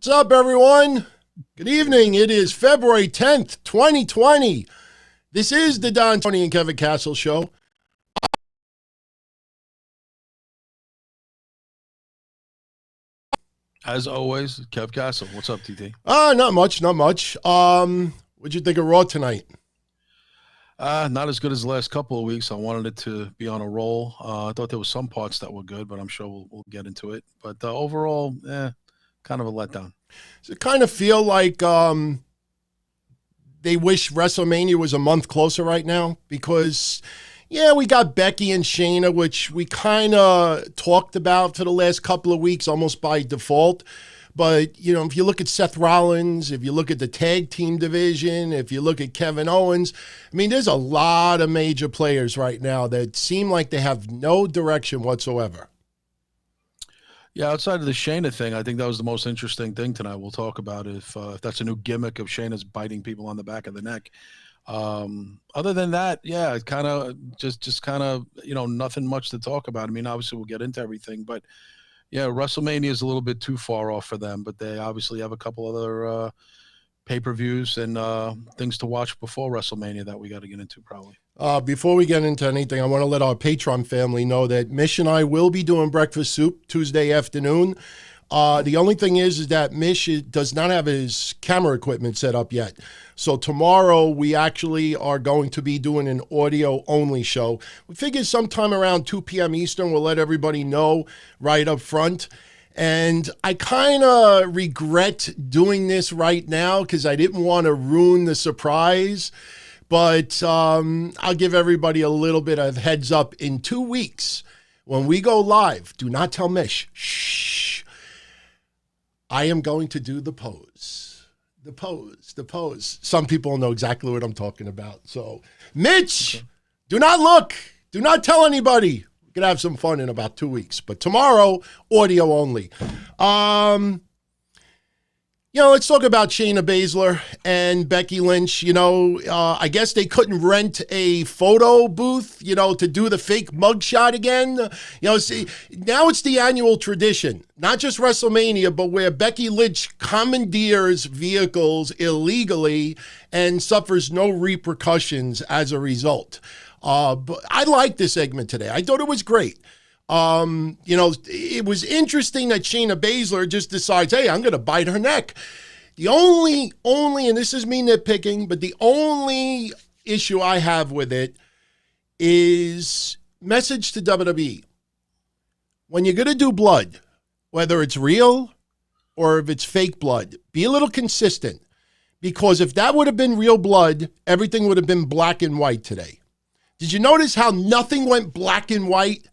What's up, everyone? Good evening. It is February 10th, 2020. This is the Don, Tony, and Kevin Castle Show. As always, Kev Castle. What's up, TT? Not much. What'd you think of Raw tonight? Not as good as the last couple of weeks. I wanted it to be on a roll. I thought there was some parts that were good, but I'm sure we'll get into it. But overall, kind of a letdown. Does it kind of feel like they wish WrestleMania was a month closer right now? Because, we got Becky and Shayna, which we kind of talked about for the last couple of weeks almost by default. But, if you look at Seth Rollins, if you look at the tag team division, if you look at Kevin Owens, there's a lot of major players right now that seem like they have no direction whatsoever. Yeah, outside of the Shayna thing, I think that was the most interesting thing tonight. We'll talk about if that's a new gimmick of Shayna's biting people on the back of the neck. Other than that, it kind of just kind of, nothing much to talk about. Obviously we'll get into everything, but WrestleMania is a little bit too far off for them, but they obviously have a couple other pay-per-views and things to watch before WrestleMania that we got to get into probably. Before we get into anything, I want to let our Patron family know that Mish and I will be doing breakfast soup Tuesday afternoon. The only thing is that Mish does not have his camera equipment set up yet. So tomorrow we actually are going to be doing an audio-only show. We figured sometime around 2 p.m. Eastern, we'll let everybody know right up front. And I kind of regret doing this right now because I didn't want to ruin the surprise. But I'll give everybody a little bit of heads up. In 2 weeks, when we go live, do not tell Mish. Shh. I am going to do the pose. The pose. Some people know exactly what I'm talking about. So, Mitch, okay. Do not look. Do not tell anybody. We're going to have some fun in about 2 weeks. But tomorrow, audio only. Let's talk about Shayna Baszler and Becky Lynch. I guess they couldn't rent a photo booth, to do the fake mugshot again. See, now it's the annual tradition, not just WrestleMania, but where Becky Lynch commandeers vehicles illegally and suffers no repercussions as a result. But I liked this segment today. I thought it was great. It was interesting that Shayna Baszler just decides, hey, I'm going to bite her neck. The only, and this is me nitpicking, but the only issue I have with it is message to WWE. When you're going to do blood, whether it's real or if it's fake blood, be a little consistent. Because if that would have been real blood, everything would have been black and white today. Did you notice how nothing went black and white?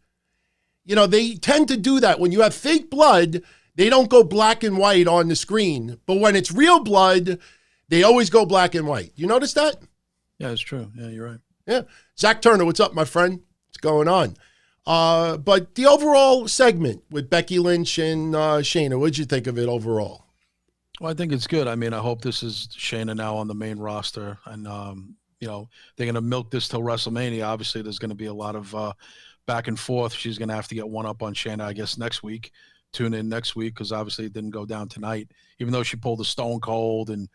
They tend to do that. When you have fake blood, they don't go black and white on the screen. But when it's real blood, they always go black and white. You notice that? Yeah, it's true. Yeah, you're right. Yeah. Zach Turner, what's up, my friend? What's going on? But the overall segment with Becky Lynch and Shayna, what'd you think of it overall? Well, I think it's good. I hope this is Shayna now on the main roster. And, they're going to milk this till WrestleMania. Obviously, there's going to be a lot of back and forth. She's going to have to get one up on Shayna, I guess, next week. Tune in next week because obviously it didn't go down tonight, even though she pulled a Stone Cold and,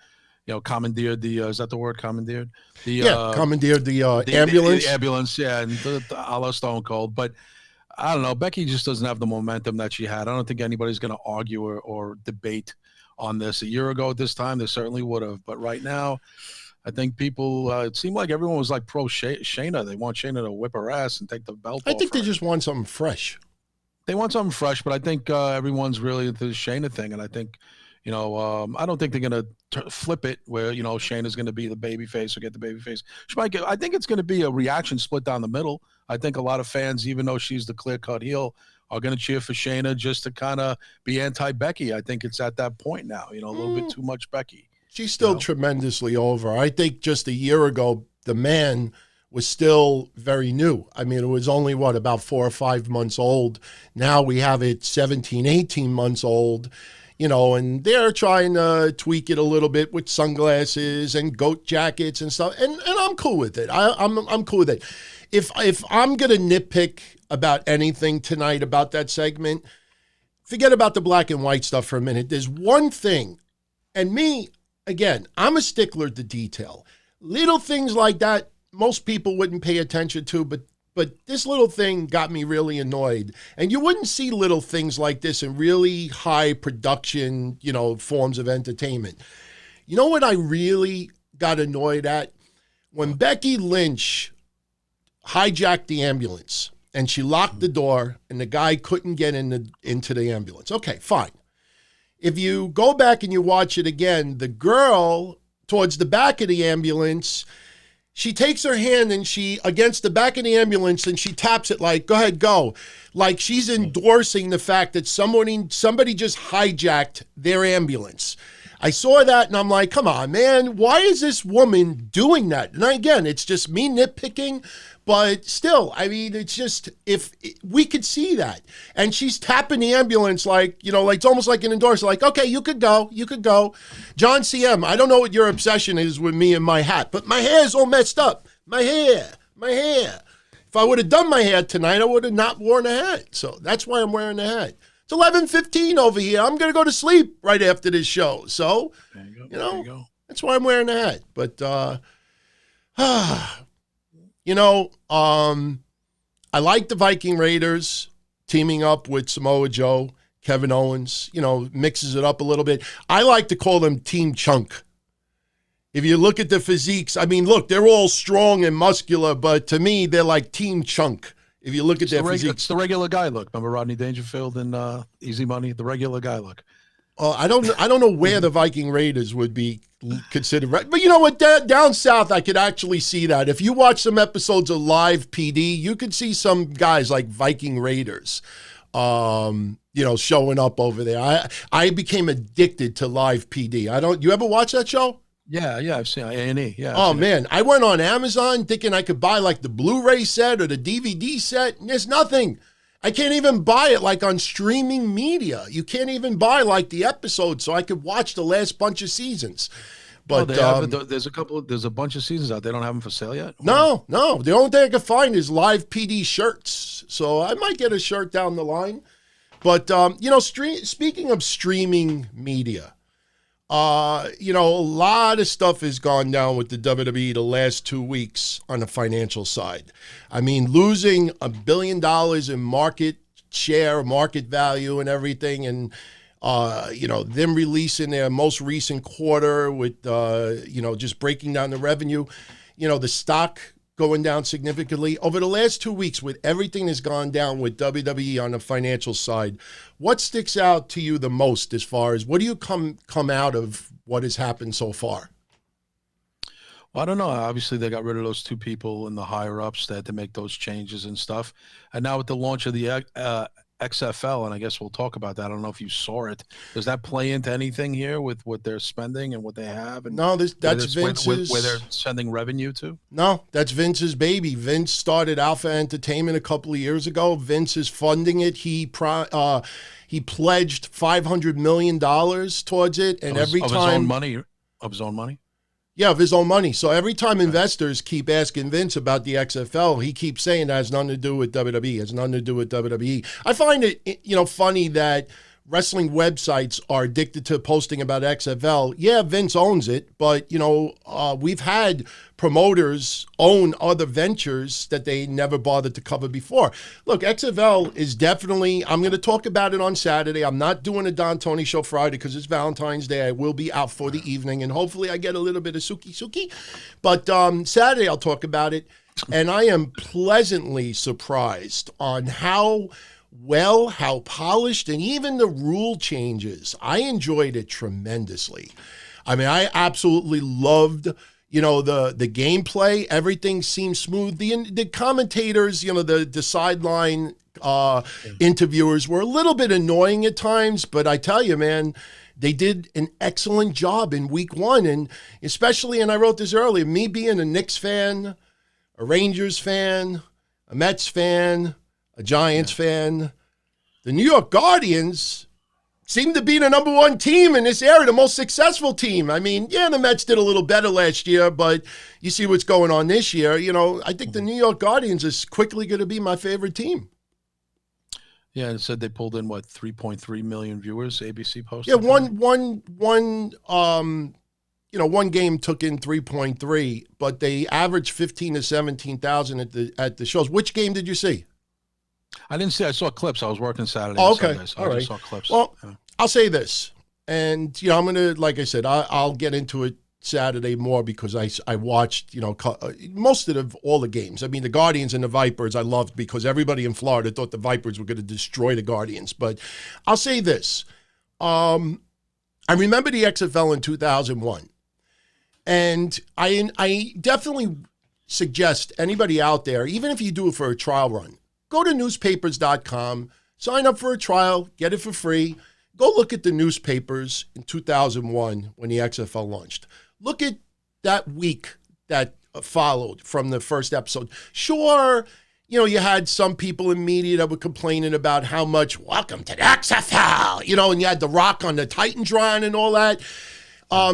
commandeered the, is that the word, commandeered? Commandeered the ambulance. The ambulance, and the a la Stone Cold. But I don't know. Becky just doesn't have the momentum that she had. I don't think anybody's going to argue or debate on this. A year ago at this time, they certainly would have. But right now, I think people, it seemed like everyone was like pro Shayna. They want Shayna to whip her ass and take the belt off. I think they just want something fresh. They want something fresh, but I think everyone's really into the Shayna thing. And I think, I don't think they're going to flip it where, Shayna's going to be the babyface or get the babyface. I think it's going to be a reaction split down the middle. I think a lot of fans, even though she's the clear-cut heel, are going to cheer for Shayna just to kind of be anti-Becky. I think it's at that point now, a little bit too much Becky. She's still tremendously over. I think just a year ago, the man was still very new. It was only, about 4 or 5 months old. Now we have it 17, 18 months old, and they're trying to tweak it a little bit with sunglasses and goat jackets and stuff. And I'm cool with it. I'm cool with it. If I'm going to nitpick about anything tonight about that segment, forget about the black and white stuff for a minute. There's one thing, and me, again, I'm a stickler to detail. Little things like that, most people wouldn't pay attention to, but this little thing got me really annoyed. And you wouldn't see little things like this in really high production, forms of entertainment. You know what I really got annoyed at? When Becky Lynch hijacked the ambulance and she locked the door and the guy couldn't get into the ambulance. Okay, fine. If you go back and you watch it again, the girl towards the back of the ambulance, she takes her hand and she against the back of the ambulance and she taps it like, go ahead, go. Like she's endorsing the fact that somebody just hijacked their ambulance. I saw that and I'm like, come on, man, why is this woman doing that? And again, it's just me nitpicking, but still, I mean, it's just, if we could see that. And she's tapping the ambulance like, like it's almost like an endorser, like, okay, you could go. John CM, I don't know what your obsession is with me and my hat, but my hair is all messed up. My hair. If I would have done my hair tonight, I would have not worn a hat. So that's why I'm wearing the hat. It's 11:15 over here. I'm going to go to sleep right after this show. So, there you go. That's why I'm wearing the hat. But, I like the Viking Raiders teaming up with Samoa Joe, Kevin Owens, mixes it up a little bit. I like to call them Team Chunk. If you look at the physiques, I mean, look, they're all strong and muscular, but to me, they're like Team Chunk. If you look at their physique. It's the regular guy look. Remember Rodney Dangerfield and Easy Money? The regular guy look. I don't know where the Viking Raiders would be considered. But you know what? Down south, I could actually see that. If you watch some episodes of Live PD, you could see some guys like Viking Raiders, showing up over there. I became addicted to Live PD. You ever watch that show? Yeah, I've seen A&E. Yeah. Oh, man. I went on Amazon thinking I could buy like the Blu-ray set or the DVD set, and there's nothing. I can't even buy it like on streaming media. You can't even buy like the episodes so I could watch the last bunch of seasons. But there's a bunch of seasons out. They don't have them for sale yet? No. The only thing I could find is Live PD shirts. So I might get a shirt down the line. But, speaking of streaming media, a lot of stuff has gone down with the WWE the last 2 weeks on the financial side. I mean, losing $1 billion in market share, market value and everything. And, them releasing their most recent quarter with, just breaking down the revenue, the stock going down significantly. Over the last 2 weeks, with everything that's gone down with WWE on the financial side, what sticks out to you the most as far as what do you come out of what has happened so far? Well, I don't know. Obviously, they got rid of those two people in the higher ups that had to make those changes and stuff. And now with the launch of the XFL, and I guess we'll talk about that. I don't know if you saw it. Does that play into anything here with what they're spending and what they have? And no, that's Vince's. Where they're sending revenue to? No, that's Vince's baby. Vince started Alpha Entertainment a couple of years ago. Vince is funding it. He pledged $500 million towards it, and of his own money. Yeah, of his own money. So every time investors keep asking Vince about the XFL, he keeps saying that has nothing to do with WWE. It has nothing to do with WWE. I find it, funny that wrestling websites are addicted to posting about XFL. Yeah, Vince owns it, but, we've had promoters own other ventures that they never bothered to cover before. Look, XFL is definitely, I'm going to talk about it on Saturday. I'm not doing a Don Tony show Friday because it's Valentine's Day. I will be out for the evening, and hopefully I get a little bit of suki. But Saturday I'll talk about it, and I am pleasantly surprised on how polished, and even the rule changes. I enjoyed it tremendously. I mean, I absolutely loved, the gameplay. Everything seemed smooth. The commentators, the sideline interviewers were a little bit annoying at times, but I tell you, man, they did an excellent job in week one. And especially, and I wrote this earlier, me being a Knicks fan, a Rangers fan, a Mets fan, a Giants fan, the New York Guardians seem to be the number one team in this area, the most successful team. I mean, yeah, the Mets did a little better last year, but you see what's going on this year. I think the New York Guardians is quickly going to be my favorite team. Yeah, it said they pulled in what 3.3 million viewers. ABC posted. Yeah, one game took in 3.3, but they averaged 15 to 17,000 at the shows. Which game did you see? I didn't see. I saw clips. I was working Saturday. Oh, and okay, Sunday, so all I right. just saw clips. Well, yeah. I'll say this, and I'm gonna, like I said, I'll get into it Saturday more because I watched most of all the games. I mean, the Guardians and the Vipers I loved because everybody in Florida thought the Vipers were going to destroy the Guardians. But I'll say this: I remember the XFL in 2001, and I definitely suggest anybody out there, even if you do it for a trial run, go to newspapers.com, sign up for a trial, get it for free. Go look at the newspapers in 2001 when the XFL launched. Look at that week that followed from the first episode. Sure, you had some people in media that were complaining about how much welcome to the XFL, and you had The Rock on the Titantron and all that.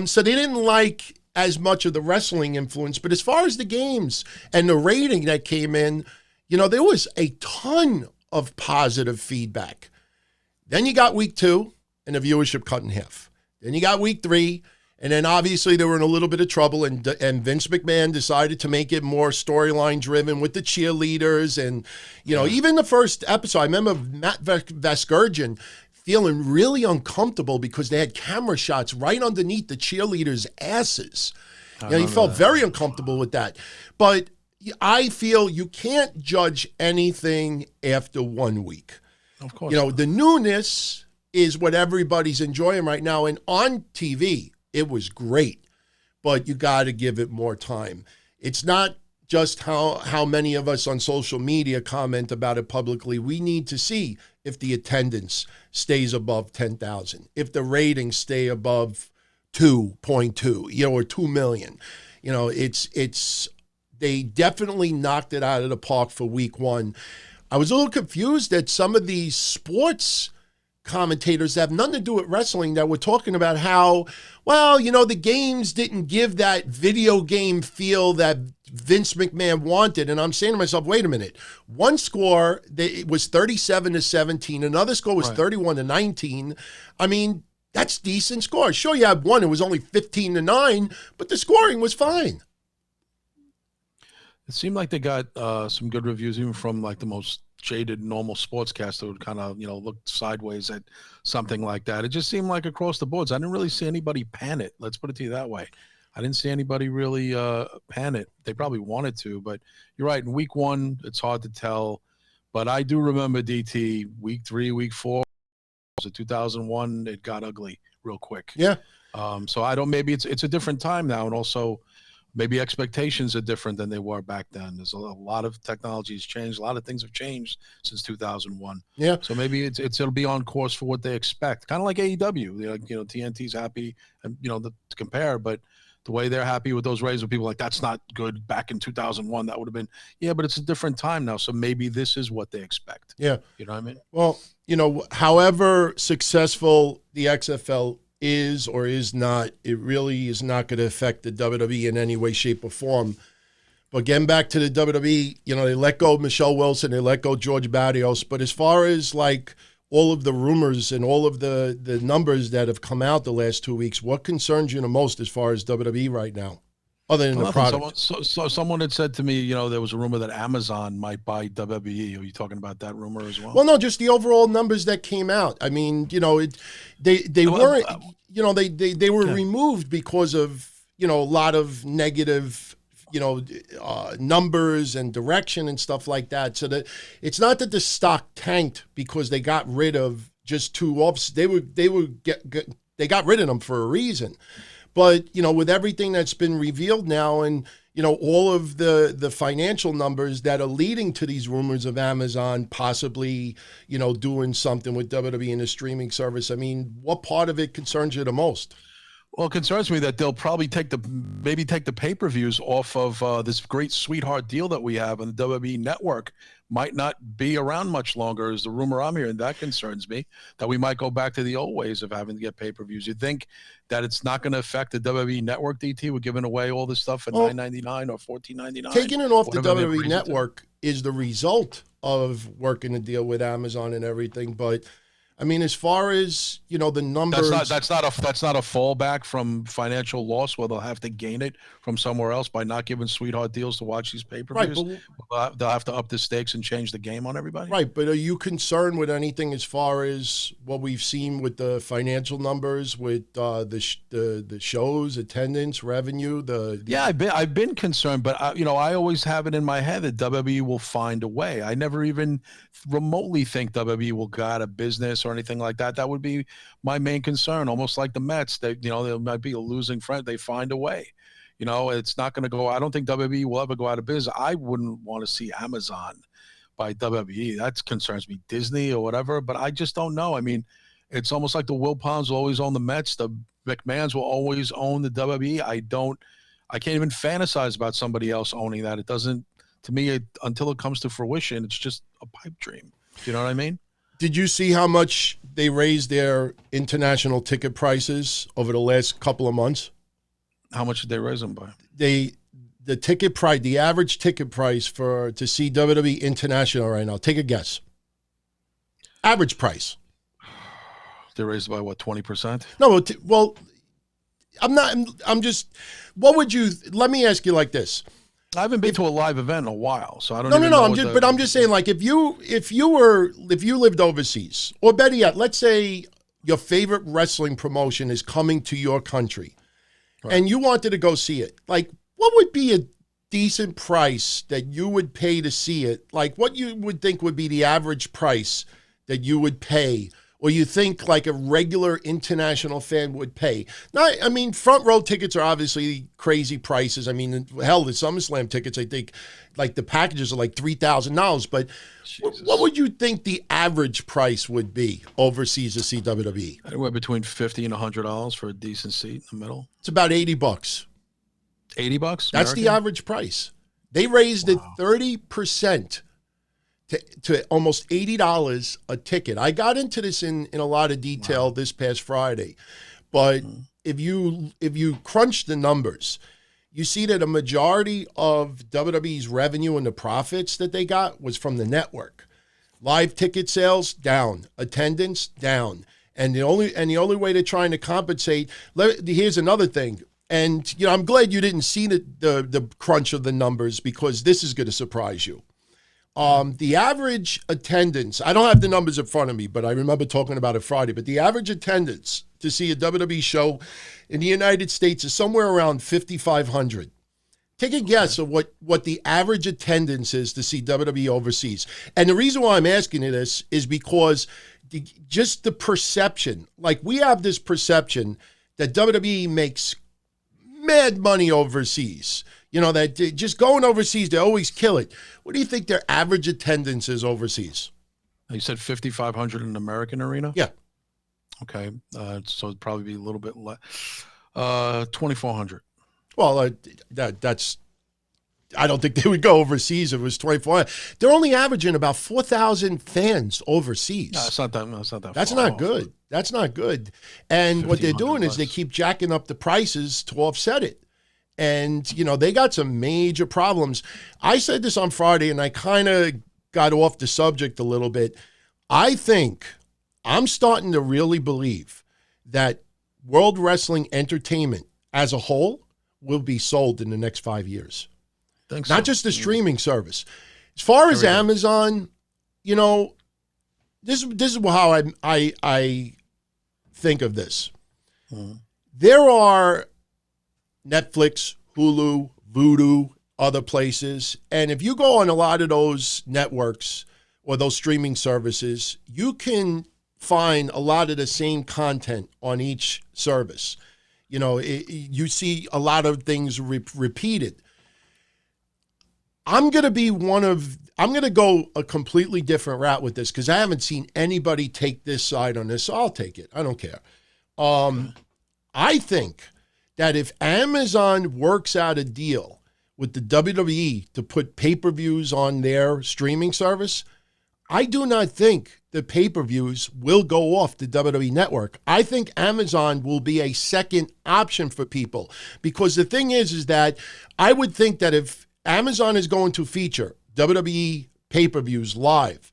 So they didn't like as much of the wrestling influence. But as far as the games and the rating that came in, there was a ton of positive feedback. Then you got week 2 and the viewership cut in half. Then you got week 3. And then obviously they were in a little bit of trouble, and Vince McMahon decided to make it more storyline driven with the cheerleaders. And, even the first episode, I remember Matt Vasgersian feeling really uncomfortable because they had camera shots right underneath the cheerleaders' asses. He felt very uncomfortable with that. But I feel you can't judge anything after 1 week. Of course. The newness is what everybody's enjoying right now. And on TV, it was great, but you got to give it more time. It's not just how many of us on social media comment about it publicly. We need to see if the attendance stays above 10,000, if the ratings stay above 2.2, or 2 million. They definitely knocked it out of the park for week 1. I was a little confused that some of these sports commentators that have nothing to do with wrestling that were talking about how, the games didn't give that video game feel that Vince McMahon wanted. And I'm saying to myself, wait a minute. One score, it was 37-17. Another score was 31-19. I mean, that's decent scores. Sure, you had one. It was only 15-9, but the scoring was fine. It seemed like they got some good reviews, even from like the most jaded normal sportscaster would kind of look sideways at something like that. It just seemed like across the boards, I didn't really see anybody pan it. Let's put it to you that way. I didn't see anybody really pan it. They probably wanted to, but you're right. In week 1, it's hard to tell. But I do remember DT week 3, week 4, was it 2001? It got ugly real quick. Yeah. So maybe it's a different time now, and also maybe expectations are different than they were back then. There's a lot of technology has changed. A lot of things have changed since 2001. Yeah. So maybe it'll be on course for what they expect. Kind of like AEW. TNT's happy, and to compare, but the way they're happy with those ratings, with people like that's not good. Back in 2001, that would have been but it's a different time now. So maybe this is what they expect. Yeah. You know what I mean? Well, however successful the XFL is or is not, it really is not going to affect the WWE in any way, shape, or form. But getting back to the WWE, they let go of Michelle Wilson, they let go George Barrios. But as far as like all of the rumors and all of the numbers that have come out the last 2 weeks, what concerns you the most as far as WWE right now, other than the product? Someone had said to me, there was a rumor that Amazon might buy WWE. Are you talking about that rumor as well? Well, no, just the overall numbers that came out. I mean, they weren't, they were removed because of, a lot of negative, numbers and direction and stuff like that. So that it's not that the stock tanked because they got rid of just 2 offs. They got rid of them for a reason. But, with everything that's been revealed now and, all of the financial numbers that are leading to these rumors of Amazon possibly, doing something with WWE and the streaming service, I mean, what part of it concerns you the most? Well, it concerns me that they'll probably take the pay-per-views off of this great sweetheart deal that we have, and the WWE Network might not be around much longer, is the rumor I'm hearing. That concerns me, that we might go back to the old ways of having to get pay-per-views. You think that it's not going to affect the WWE Network, DT? We're giving away all this stuff at $9.99 or $14.99. Taking it off the WWE Network is the result of working a deal with Amazon and everything, but I mean, as far as, you know, the numbers, that's not a fallback from financial loss where they'll have to gain it from somewhere else by not giving sweetheart deals to watch these pay-per-views. Right, they'll have to up the stakes and change the game on everybody. Right, but are you concerned with anything as far as what we've seen with the financial numbers, with the shows, attendance, revenue? Yeah, I've been concerned, but I always have it in my head that WWE will find a way. I never even remotely think WWE will go out of business or anything like that. That would be my main concern. Almost like the Mets, they might be a losing friend. They find a way. It's not going to go. I don't think WWE will ever go out of business. I wouldn't want to see Amazon by WWE. That concerns me. Disney or whatever, but I just don't know. I mean, it's almost like the Wilpons will always own the Mets. The McMahons will always own the WWE. I can't even fantasize about somebody else owning that. It doesn't, to me, until it comes to fruition, it's just a pipe dream. Do you know what I mean? Did you see how much they raised their international ticket prices over the last couple of months? How much did they raise them by? The ticket price, the average ticket price to see WWE International right now. Take a guess. Average price. They raised by what, 20%? No, well, let me ask you like this. I haven't been to a live event in a while, so I don't. No. I'm just saying, like, if you lived overseas, or better yet, let's say your favorite wrestling promotion is coming to your country, right, and you wanted to go see it, like, what would be a decent price that you would pay to see it? Like, what you would think would be the average price that you would pay, or you think like a regular international fan would pay? Now, I mean, front row tickets are obviously crazy prices. I mean, hell, the SummerSlam tickets, I think, like the packages are like $3,000. But what would you think the average price would be overseas to see WWE? Anywhere between $50 and $100 for a decent seat in the middle. It's about $80. $80? That's American? the average price. They raised it 30%. To almost $80 a ticket. I got into this in a lot of detail this past Friday, but if you crunch the numbers, you see that a majority of WWE's revenue and the profits that they got was from the network. Live ticket sales down, attendance down, and the only way they're trying to compensate. Here's another thing. And I'm glad you didn't see the crunch of the numbers, because this is going to surprise you. The average attendance, I don't have the numbers in front of me, but I remember talking about it Friday, but the average attendance to see a WWE show in the United States is somewhere around 5,500. Take a guess of what the average attendance is to see WWE overseas. And the reason why I'm asking you this is because just the perception, like, we have this perception that WWE makes mad money overseas. That just going overseas, they always kill it. What do you think their average attendance is overseas? You said 5,500 in an American arena? Yeah. Okay. So it'd probably be a little bit less. 2,400. Well, that's. I don't think they would go overseas if it was 2,400. They're only averaging about 4,000 fans overseas. No, it's not that. That's not good. That's not good. And what they're doing is they keep jacking up the prices to offset it. And, they got some major problems. I said this on Friday, and I kind of got off the subject a little bit. I think I'm starting to really believe that World Wrestling Entertainment as a whole will be sold in the next 5 years. Not just the streaming service. As far as Amazon, this is how I think of this. Mm-hmm. There are Netflix, Hulu, Vudu, other places. And if you go on a lot of those networks or those streaming services, you can find a lot of the same content on each service. You see a lot of things repeated. I'm going to go a completely different route with this, because I haven't seen anybody take this side on this, so I'll take it. I don't care. I think that if Amazon works out a deal with the WWE to put pay-per-views on their streaming service, I do not think the pay-per-views will go off the WWE network. I think Amazon will be a second option for people, because the thing is that I would think that if Amazon is going to feature WWE pay-per-views live.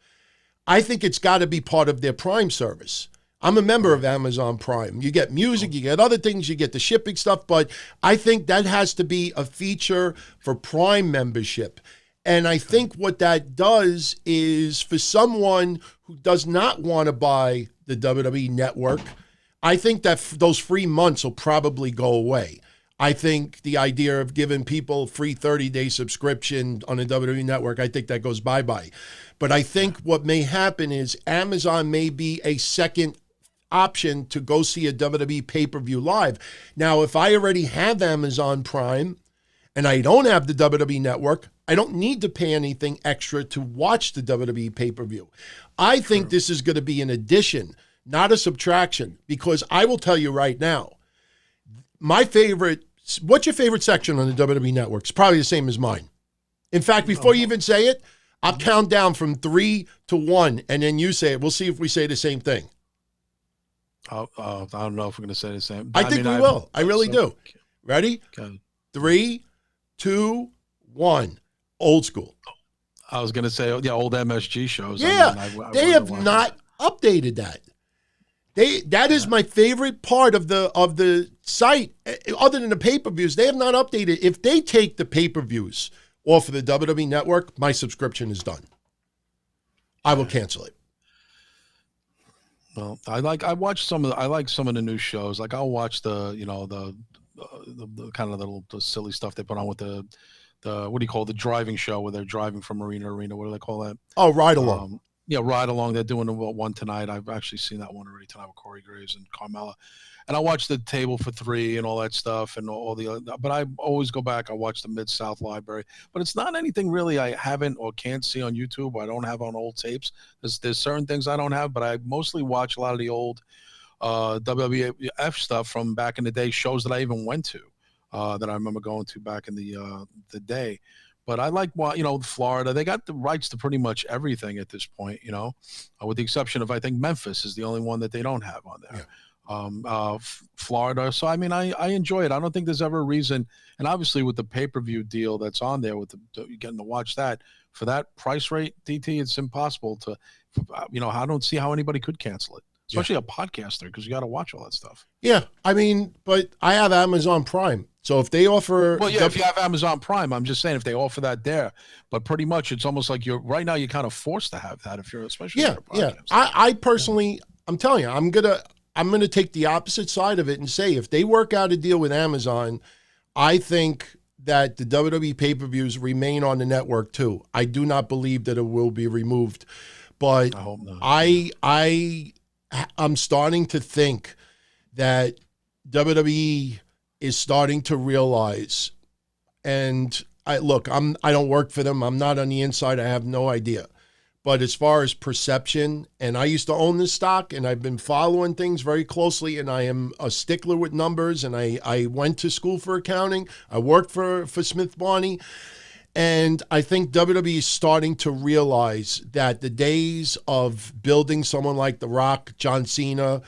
I think it's got to be part of their Prime service. I'm a member of Amazon Prime. You get music, you get other things, you get the shipping stuff, but I think that has to be a feature for Prime membership. And I think what that does is for someone who does not want to buy the WWE Network, I think that those free months will probably go away. I think the idea of giving people free 30-day subscription on the WWE Network, I think that goes bye-bye. But I think what may happen is Amazon may be a second option to go see a WWE pay-per-view live. Now, if I already have Amazon Prime and I don't have the WWE Network, I don't need to pay anything extra to watch the WWE pay-per-view. I think this is going to be an addition, not a subtraction, because I will tell you right now, what's your favorite section on the WWE Network? It's probably the same as mine. In fact, before you even say it, I'll count down from 3 to 1, and then you say it. We'll see if we say the same thing. I don't know if we're going to say the same. I think we will. I really do. Ready? Okay. 3, 2, 1. Old school. I was going to say, old MSG shows. Yeah, they have not updated that. That is my favorite part of the site. Other than the pay-per-views, they have not updated. If they take the pay-per-views off of the WWE Network, my subscription is done. I will cancel it. Well, I like some of the new shows. Like I'll watch the kind of the silly stuff they put on with the what do you call it, the driving show where they're driving from arena to arena. What do they call that? Oh, Ride Along. Ride Along. They're doing one tonight. I've actually seen that one already tonight with Corey Graves and Carmella. And I watch the Table for Three and all that stuff and all the other. But I always go back. I watch the Mid-South Library. But it's not anything really I haven't or can't see on YouTube or I don't have on old tapes. There's certain things I don't have, but I mostly watch a lot of the old WWF stuff from back in the day, shows that I even went to that I remember going to back in the day. But I like, Florida. They got the rights to pretty much everything at this point, with the exception of, I think, Memphis is the only one that they don't have on there. Yeah. Florida. So, I mean, I enjoy it. I don't think there's ever a reason. And obviously with the pay-per-view deal that's on there, with you're getting to watch that, for that price rate, DT, it's impossible to, I don't see how anybody could cancel it. Especially a podcaster, because you got to watch all that stuff. Yeah, I mean, but I have Amazon Prime. So if they offer... Well, yeah, if you have Amazon Prime, I'm just saying if they offer that there. But pretty much it's almost like you're kind of forced to have that if you're especially if you're a podcaster. I personally, I'm telling you, I'm gonna take the opposite side of it and say if they work out a deal with Amazon, I think that the WWE pay-per-views remain on the network too. I do not believe that it will be removed. But I hope not. I'm starting to think that WWE is starting to realize, and I don't work for them. I'm not on the inside. I have no idea. But as far as perception, and I used to own this stock, and I've been following things very closely, and I am a stickler with numbers, and I went to school for accounting. I worked for Smith Barney. And I think WWE is starting to realize that the days of building someone like The Rock, John Cena,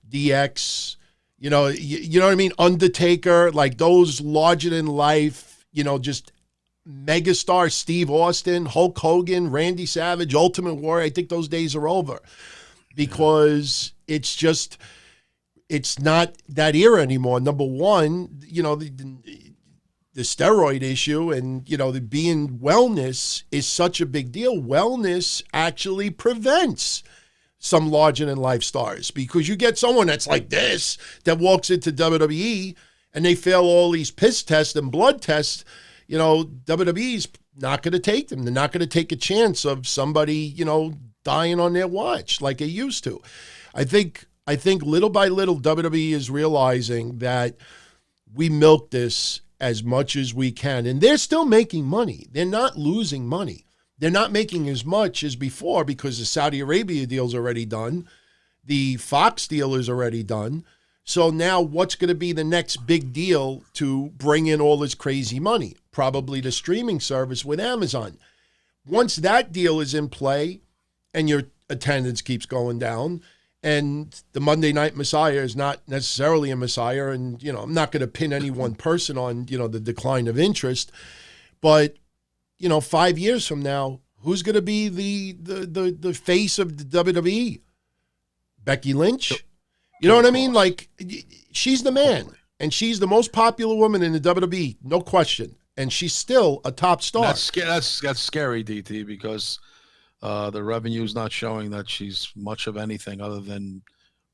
DX, you know what I mean? Undertaker, like those larger than life, just megastar Steve Austin, Hulk Hogan, Randy Savage, Ultimate Warrior. I think those days are over because it's not that era anymore. Number one, the steroid issue and, the being wellness is such a big deal. Wellness actually prevents some larger than life stars because you get someone that's like this that walks into WWE and they fail all these piss tests and blood tests. WWE's not going to take them. They're not going to take a chance of somebody, dying on their watch like they used to. I think little by little WWE is realizing that we milk this as much as we can. And they're still making money. They're not losing money. They're not making as much as before because the Saudi Arabia deal's already done. The Fox deal is already done. So now what's going to be the next big deal to bring in all this crazy money? Probably the streaming service with Amazon. Once that deal is in play and your attendance keeps going down, and the Monday Night Messiah is not necessarily a Messiah. And, I'm not going to pin any one person on, the decline of interest. But, 5 years from now, who's going to be the face of the WWE? Becky Lynch? You know what I mean? Like, she's the man, and she's the most popular woman in the WWE, no question. And she's still a top star. That's scary, DT, because the revenue's not showing that she's much of anything other than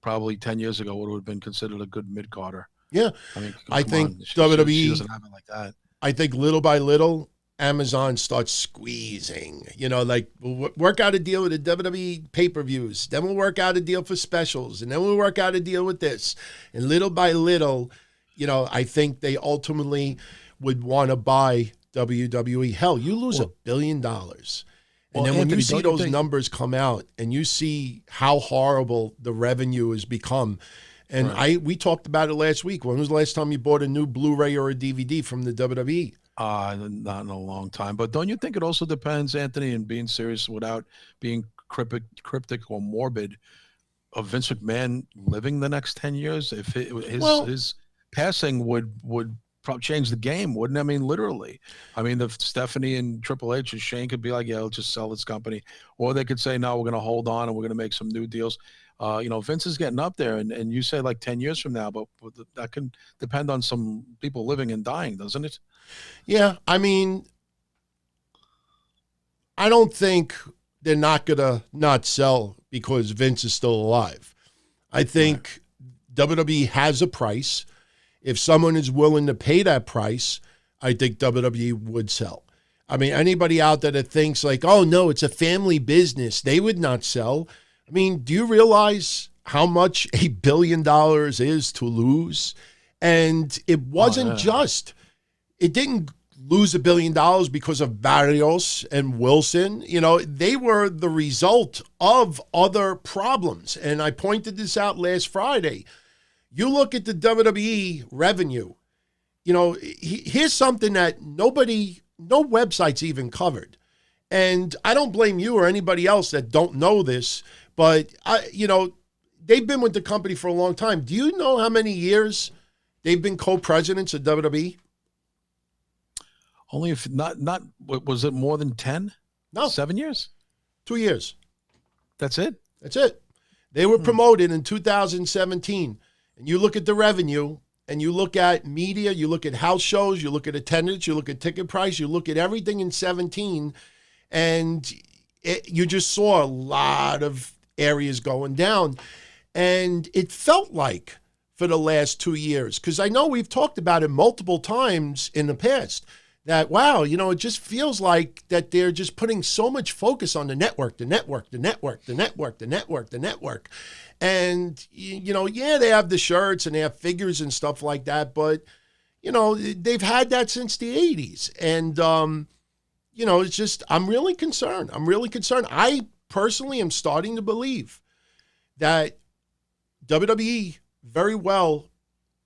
probably 10 years ago would have been considered a good mid-carder. Yeah. I mean, I think WWE she doesn't have it like that. I think little by little, Amazon starts squeezing. You know, like, we'll work out a deal with the WWE pay-per-views. Then we'll work out a deal for specials. And then we'll work out a deal with this. And little by little, you know, I think they ultimately would want to buy WWE. Hell, you lose $1 billion. And then when Anthony, you see those numbers come out and you see how horrible the revenue has become, and we talked about it last week. When was the last time you bought a new Blu-ray or a DVD from the WWE? Not in a long time. But don't you think it also depends, Anthony, and being serious without being cryptic or morbid, of Vince McMahon living the next 10 years? If his passing would probably change the game, wouldn't it? I mean, literally. I mean, the Stephanie and Triple H and Shane could be like, yeah, let's just sell this company. Or they could say, no, we're going to hold on and we're going to make some new deals. You know, Vince is getting up there, and you say like 10 years from now, but that can depend on some people living and dying, doesn't it? Yeah, I mean, I don't think they're not going to not sell because Vince is still alive. I think WWE has a price. If someone is willing to pay that price, I think WWE would sell. I mean, anybody out there that thinks like, oh, no, it's a family business, they would not sell. I mean, do you realize how much $1 billion is to lose? And it wasn't it didn't lose $1 billion because of Barrios and Wilson. You know, they were the result of other problems. And I pointed this out last Friday. You look at the WWE revenue, you know, here's something that no websites even covered. And I don't blame you or anybody else that don't know this, but, you know, they've been with the company for a long time. Do you know how many years they've been co-presidents of WWE? Only if not, was it more than 10? No. 7 years? 2 years. That's it? That's it. They were promoted in 2017. And you look at the revenue, and you look at media, you look at house shows, you look at attendance, you look at ticket price, you look at everything in 17, and you just saw a lot of areas going down. And it felt like for the last 2 years, because I know we've talked about it multiple times in the past, that, wow, you know, it just feels like that they're just putting so much focus on the network. And, you know, yeah, they have the shirts and they have figures and stuff like that, but, you know, they've had that since the 80s. And, you know, it's just, I'm really concerned. I personally am starting to believe that WWE very well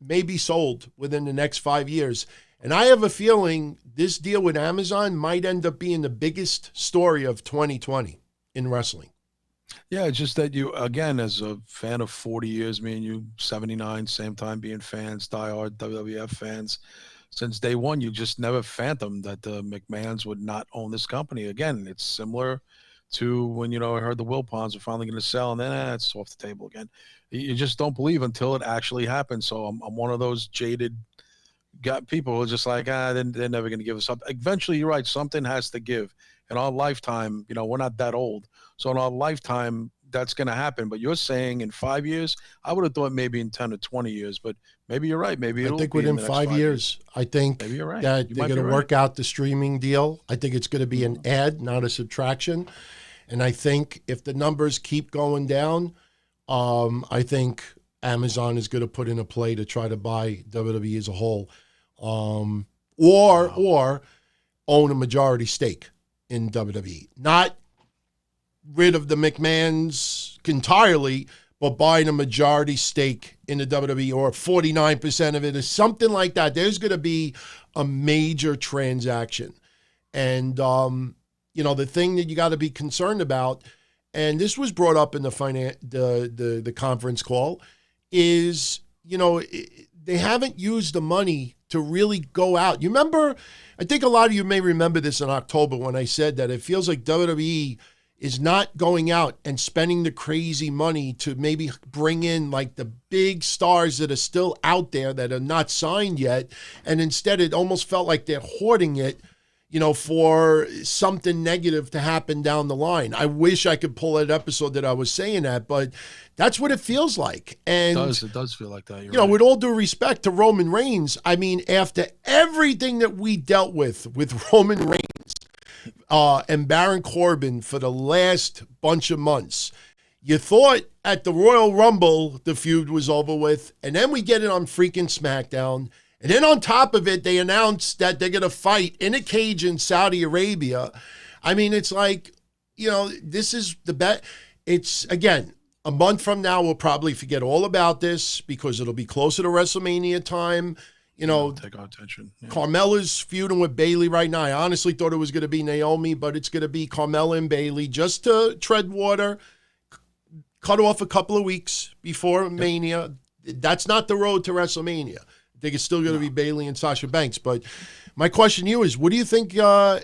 may be sold within the next 5 years. And I have a feeling this deal with Amazon might end up being the biggest story of 2020 in wrestling. Yeah, it's just that you, again, as a fan of 40 years, me and you, 79, same time being fans, diehard WWF fans, since day one, you just never fathomed that the McMahons would not own this company. Again, it's similar to when, you know, I heard the Wilpons are finally going to sell, and then it's off the table again. You just don't believe until it actually happens. So I'm one of those jaded people who are just like, they're never going to give us up. Eventually, you're right, something has to give. In our lifetime, you know, we're not that old. So in our lifetime, that's going to happen. But you're saying in 5 years, I would have thought maybe in 10 or 20 years, but maybe you're right. Maybe it'll I think be within in the 5 years, I think maybe you're right. that they're going to work out the streaming deal. I think it's going to be an add, not a subtraction. And I think if the numbers keep going down, I think Amazon is going to put in a play to try to buy WWE as a whole, or own a majority stake in WWE. Not rid of the McMahons entirely, but buying a majority stake in the WWE, or 49% of it, or something like that. There's going to be a major transaction. And, you know, the thing that you got to be concerned about, and this was brought up in the conference call, is, you know, they haven't used the money to really go out. You remember, I think a lot of you may remember this in October when I said that it feels like WWE is not going out and spending the crazy money to maybe bring in like the big stars that are still out there that are not signed yet. And instead it almost felt like they're hoarding it, you know, for something negative to happen down the line. I wish I could pull that episode that I was saying that, but that's what it feels like. And it does feel like that. You know, with all due respect to Roman Reigns, I mean, after everything that we dealt with Roman Reigns and Baron Corbin for the last bunch of months, you thought at the Royal Rumble the feud was over with, and then we get it on freaking SmackDown. And then on top of it, they announced that they're going to fight in a cage in Saudi Arabia. I mean, it's like, you know, this is the bet. It's, again, a month from now, we'll probably forget all about this because it'll be closer to WrestleMania time. You know, take our attention. Yeah. Carmella's feuding with Bayley right now. I honestly thought it was going to be Naomi, but it's going to be Carmella and Bayley just to tread water, cut off a couple of weeks before Mania. That's not the road to WrestleMania. I think it's still going to be Bayley and Sasha Banks. But my question to you is, what do you think the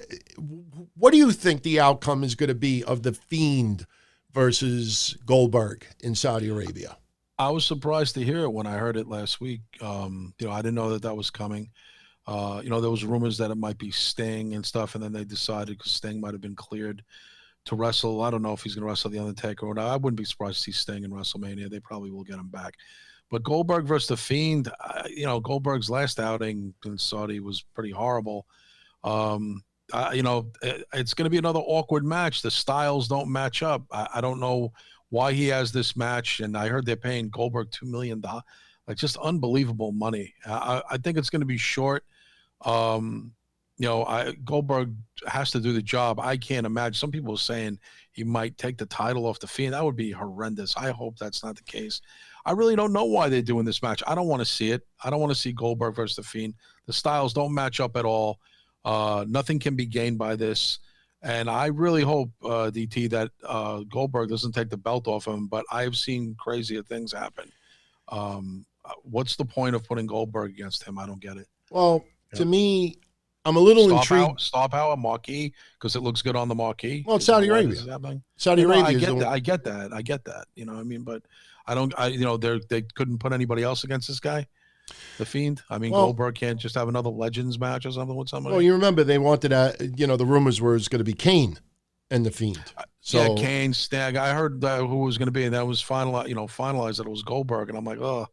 outcome is going to be of The Fiend versus Goldberg in Saudi Arabia? I was surprised to hear it when I heard it last week. You know, I didn't know that was coming. You know, there was rumors that it might be Sting and stuff, and then they decided because Sting might have been cleared to wrestle. I don't know if he's going to wrestle The Undertaker or not. I wouldn't be surprised to see Sting in WrestleMania. They probably will get him back. But Goldberg versus The Fiend, you know, Goldberg's last outing in Saudi was pretty horrible. You know, it's going to be another awkward match. The styles don't match up. I don't know why he has this match, and I heard they're paying Goldberg $2 million. Like, just unbelievable money. I think it's going to be short. You know, Goldberg has to do the job. I can't imagine. Some people are saying he might take the title off The Fiend. That would be horrendous. I hope that's not the case. I really don't know why they're doing this match. I don't want to see it. I don't want to see Goldberg versus The Fiend. The styles don't match up at all. Nothing can be gained by this. And I really hope, DT, that Goldberg doesn't take the belt off him, but I've seen crazier things happen. What's the point of putting Goldberg against him? I don't get it. Well, to me, I'm a little intrigued. Star power, marquee, because it looks good on the marquee. Well, it's Saudi Arabia. Saudi Arabia. I get that. You know what I mean? But you know, they couldn't put anybody else against this guy, The Fiend. I mean, Goldberg can't just have another Legends match or something with somebody. Well, you remember they wanted you know, the rumors were it's going to be Kane and The Fiend. So yeah, Kane, Stag. I heard who was going to be, and that was finalized that it was Goldberg, and I'm like, oh.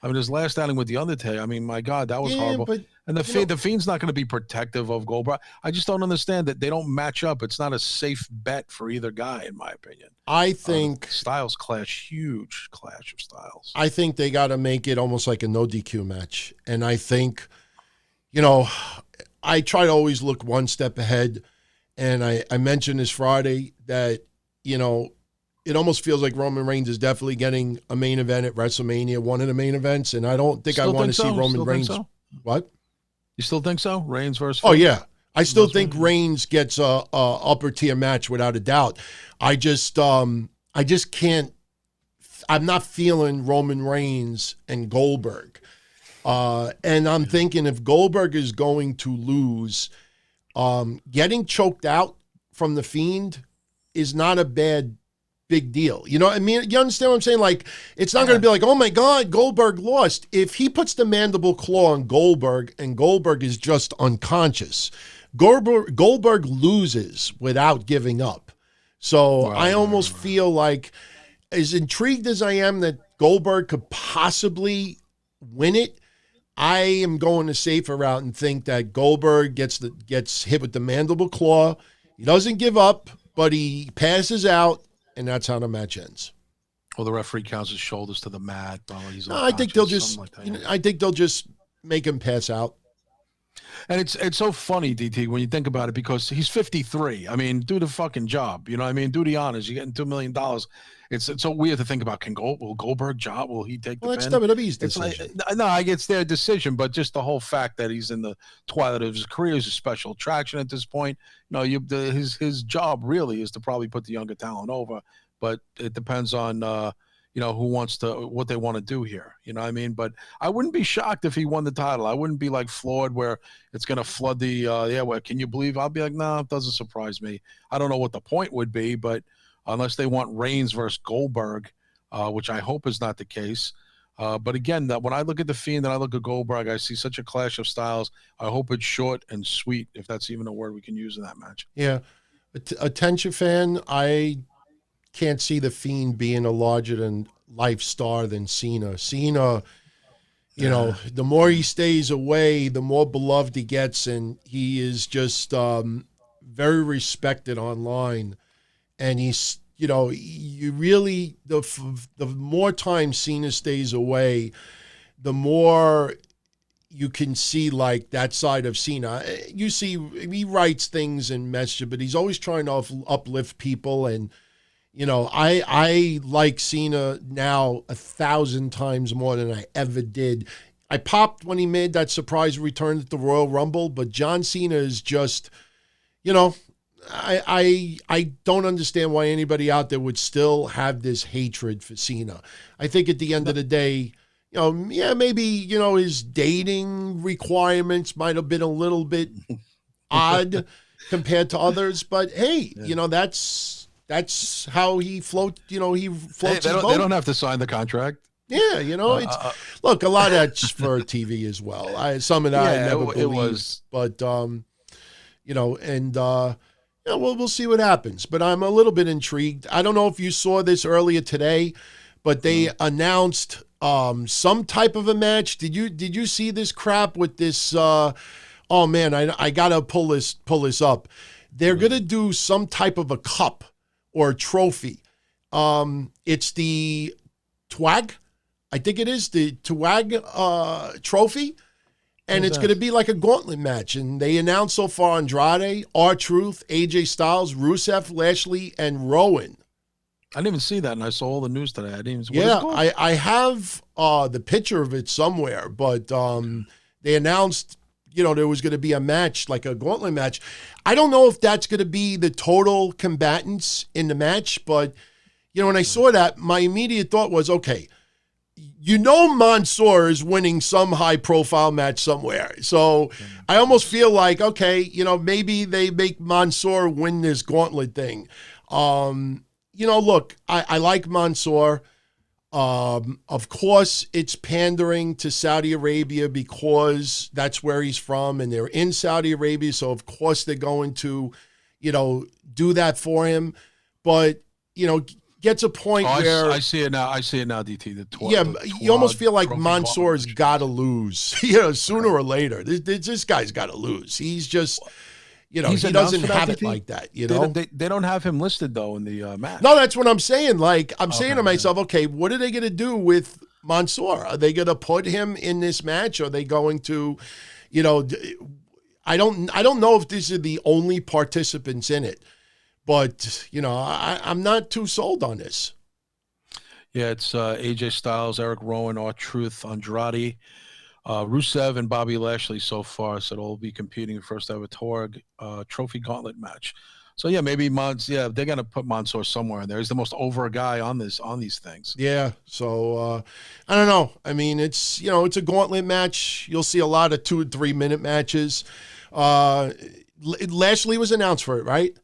I mean, his last outing with The Undertaker, I mean, my God, that was horrible. But, and the Fiend's not going to be protective of Goldberg. I just don't understand that they don't match up. It's not a safe bet for either guy, in my opinion. I think styles clash, huge clash of styles. I think they got to make it almost like a no DQ match. And I think, you know, I try to always look one step ahead. And I mentioned this Friday that, you know, it almost feels like Roman Reigns is definitely getting a main event at WrestleMania, one of the main events. And I don't think I want to see Roman Reigns. What? You still think so? Reigns versus Oh, yeah. I still think Reigns gets a upper tier match without a doubt. I just can't. I'm not feeling Roman Reigns and Goldberg. And I'm thinking if Goldberg is going to lose, getting choked out from The Fiend is not a big deal. You know what I mean? You understand what I'm saying? Like, it's not going to be like, oh my God, Goldberg lost. If he puts the mandible claw on Goldberg and Goldberg is just unconscious, Goldberg loses without giving up. So I almost feel like, as intrigued as I am that Goldberg could possibly win it, I am going the safer route and think that Goldberg gets hit with the mandible claw. He doesn't give up, but he passes out. And that's how the match ends. Well, the referee counts his shoulders to the mat. I think they'll just. I think they'll just make him pass out. And it's so funny, DT, when you think about it, because he's 53. I mean, do the fucking job. You know what I mean? Do the honors. You're getting $2 million. It's so weird to think about. Will Goldberg job? Will he take the pin? That's WWE's decision. No, I get it's their decision, but just the whole fact that he's in the twilight of his career is a special attraction at this point. You know, his job really is to probably put the younger talent over, but it depends on what they want to do here. You know what I mean? But I wouldn't be shocked if he won the title. I wouldn't be like flawed where it's going to flood the, well, can you believe? I'll be like, no, it doesn't surprise me. I don't know what the point would be, but unless they want Reigns versus Goldberg, which I hope is not the case. But again, when I look at The Fiend and I look at Goldberg, I see such a clash of styles. I hope it's short and sweet, if that's even a word we can use in that match. Yeah. Attention fan, I can't see The Fiend being a larger than life star than Cena. Cena, you know, the more he stays away, the more beloved he gets, and he is just very respected online. And he's, you know, you really, the more time Cena stays away, the more you can see like that side of Cena. You see, he writes things and messages, but he's always trying to uplift people. And, you know, I like Cena now 1,000 times more than I ever did. I popped when he made that surprise return at the Royal Rumble, but John Cena is just, you know, I don't understand why anybody out there would still have this hatred for Cena. I think at the end of the day, you know, yeah, maybe, you know, his dating requirements might have been a little bit odd compared to others, but hey, you know, that's how he floats. You know, he floats. They don't have to sign the contract. Yeah, you know, it's look, a lot of that's for TV as well. Some of that I never believed, it was, but you know, and yeah, we'll see what happens. But I'm a little bit intrigued. I don't know if you saw this earlier today, but they announced some type of a match. Did you see this crap with this? Oh man, I gotta pull this up. They're gonna do some type of a cup or a trophy. It's the Twag. I think it is the Twag trophy. And it's going to be like a gauntlet match. And they announced so far Andrade, R-Truth, AJ Styles, Rusev, Lashley, and Rowan. I didn't even see that, and I saw all the news today. I didn't even. Yeah, I have the picture of it somewhere, but they announced, you know, there was going to be a match, like a gauntlet match. I don't know if that's going to be the total combatants in the match, but, you know, when I saw that, my immediate thought was, okay, you know Mansoor is winning some high-profile match somewhere. So I almost feel like, okay, you know, maybe they make Mansoor win this gauntlet thing. You know, look, I like Mansoor. Of course, it's pandering to Saudi Arabia because that's where he's from, and they're in Saudi Arabia, so of course they're going to, you know, do that for him. But, you know, gets a point where I see it now. DT. You almost feel like Mansoor's got to lose, you know, sooner or later. This guy's got to lose. He's just, you know, he doesn't have it like that. You know, they don't have him listed though in the match. No, that's what I'm saying. Like I'm saying to myself, okay, what are they going to do with Mansoor? Are they going to put him in this match? Are they going to, you know, I don't know if these are the only participants in it. But, you know, I'm not too sold on this. Yeah, it's AJ Styles, Eric Rowan, R-Truth, Andrade, Rusev, and Bobby Lashley so far. So they'll be competing first ever Torg trophy gauntlet match. So, yeah, maybe they're going to put Mansoor somewhere in there. He's the most over guy on these things. Yeah, so I don't know. I mean, it's, you know, it's a gauntlet match. You'll see a lot of 2 and 3 minute matches. Lashley was announced for it, right?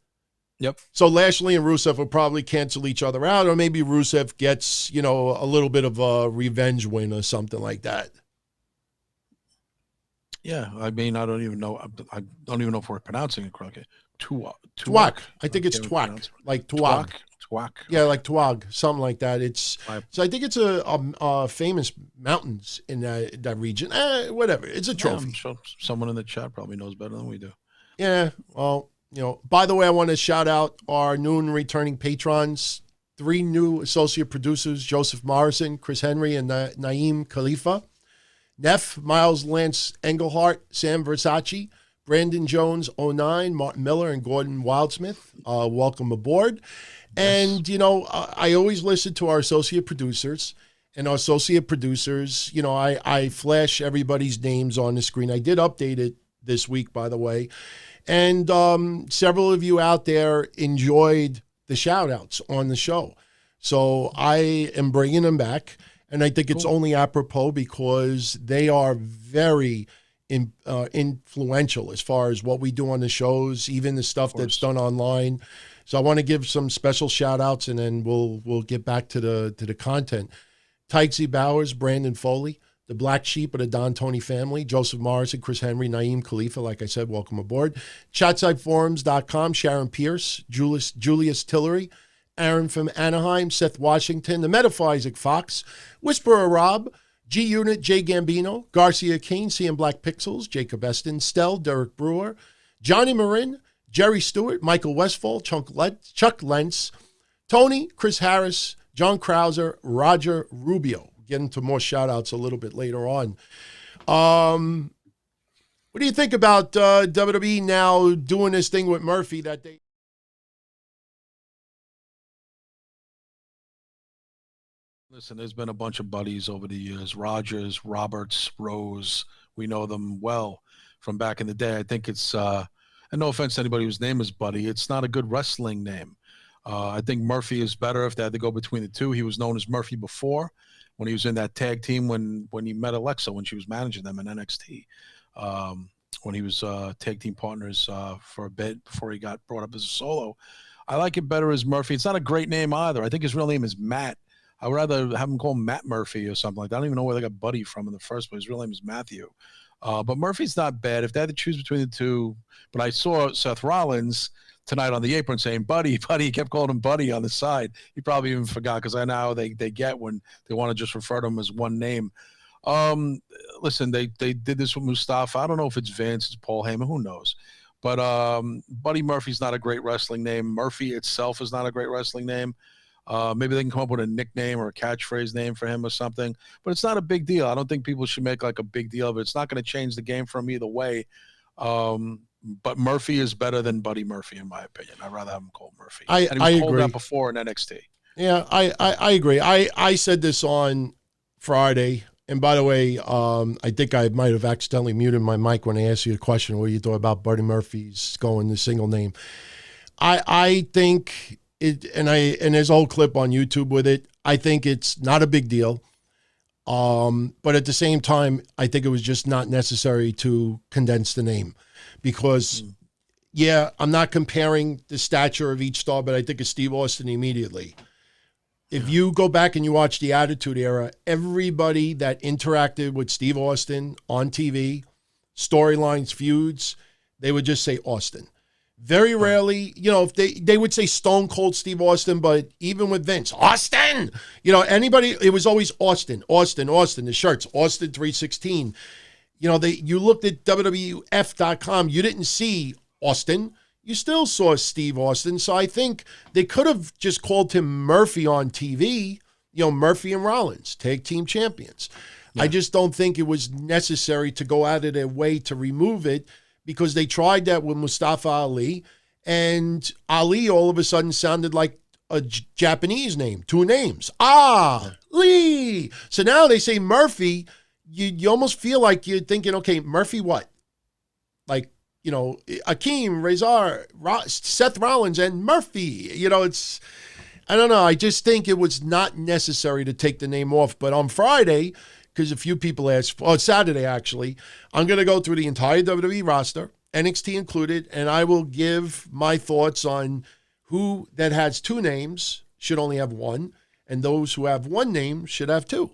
Yep. So Lashley and Rusev will probably cancel each other out, or maybe Rusev gets, you know, a little bit of a revenge win or something like that. Yeah, I mean, I don't even know if we're pronouncing it correctly. Twag. I think it's Twag. Like Twag. Twag. Yeah, like Twag, something like that. So I think it's a famous mountains in that region. Whatever. It's a trophy. Yeah, I'm sure someone in the chat probably knows better than we do. Yeah, well, you know, by the way, I want to shout out our new and returning patrons, 3 new associate producers, Joseph Morrison, Chris Henry, and Naeem Khalifa. Neff, Miles Lance Engelhart, Sam Versace, Brandon Jones 09, Martin Miller, and Gordon Wildsmith. Welcome aboard. Yes. And, you know, I always listen to our associate producers. And our associate producers, you know, I flash everybody's names on the screen. I did update it this week, by the way. And several of you out there enjoyed the shout-outs on the show. So I am bringing them back, and I think it's only apropos because they are very influential as far as what we do on the shows, even the stuff that's done online. So I want to give some special shout outs, and then we'll get back to the content. Tykesy Bowers, Brandon Foley, the Black Sheep of the Don Tony family, Joseph Morrison, Chris Henry, Naeem Khalifa, like I said, welcome aboard. ChatSiteForums.com, Sharon Pierce, Julius Tillery, Aaron from Anaheim, Seth Washington, the Metaphysik Fox, Whisperer Rob, G-Unit, Jay Gambino, Garcia Kane, CM Black Pixels, Jacob Eston, Stell, Derek Brewer, Johnny Marin, Jerry Stewart, Michael Westfall, Chuck Lentz, Tony, Chris Harris, John Krauser, Roger Rubio. Get into more shout-outs a little bit later on. What do you think about WWE now doing this thing with Murphy that they... Listen, there's been a bunch of buddies over the years. Rogers, Roberts, Rose. We know them well from back in the day. I think it's, and no offense to anybody whose name is Buddy, it's not a good wrestling name. I think Murphy is better if they had to go between the two. He was known as Murphy before when he was in that tag team when he met Alexa when she was managing them in NXT. When he was tag team partners for a bit before he got brought up as a solo. I like it better as Murphy. It's not a great name either. I think his real name is Matt. I would rather have him call him Matt Murphy or something like that. I don't even know where they got Buddy from in the first place. His real name is Matthew. But Murphy's not bad. If they had to choose between the two, but I saw Seth Rollins tonight on the apron saying, Buddy, Buddy. He kept calling him Buddy on the side. He probably even forgot because I know how they get when they want to just refer to him as one name. Listen, they did this with Mustafa. I don't know if it's Vince, it's Paul Heyman, who knows. But Buddy Murphy's not a great wrestling name. Murphy itself is not a great wrestling name. Maybe they can come up with a nickname or a catchphrase name for him or something, but it's not a big deal. I don't think people should make like a big deal of it. It's not going to change the game for him either way. But Murphy is better than Buddy Murphy, in my opinion. I'd rather have him called Murphy. I called agree. that before in NXT. Yeah, I agree. I said this on Friday, and by the way, I think I might have accidentally muted my mic when I asked you a question where you thought about Buddy Murphy's going the single name. I think it, and there's a whole clip on YouTube with it. I think it's not a big deal. But at the same time, I think it was just not necessary to condense the name because, yeah, I'm not comparing the stature of each star, but I think of Steve Austin immediately. If you go back and you watch the Attitude Era, everybody that interacted with Steve Austin on TV, storylines, feuds, they would just say Austin. Very rarely, if they would say Stone Cold Steve Austin, but even with Vince, Austin, anybody, it was always Austin, the shirts, Austin 316. You looked at WWF.com, you didn't see Austin, you still saw Steve Austin. So I think they could have just called him Murphy on TV, Murphy and Rollins, tag team champions. Yeah. I just don't think it was necessary to go out of their way to remove it, because they tried that with Mustafa Ali, and Ali all of a sudden sounded like a Japanese name, two names. Lee. So now they say Murphy, you almost feel like you're thinking, okay, Murphy what? Like, Akeem, Rezar, Seth Rollins, and Murphy. I don't know. I just think it was not necessary to take the name off. But on Friday, because a few people asked, Saturday actually, I'm going to go through the entire WWE roster, NXT included, and I will give my thoughts on who that has two names should only have one, and those who have one name should have two.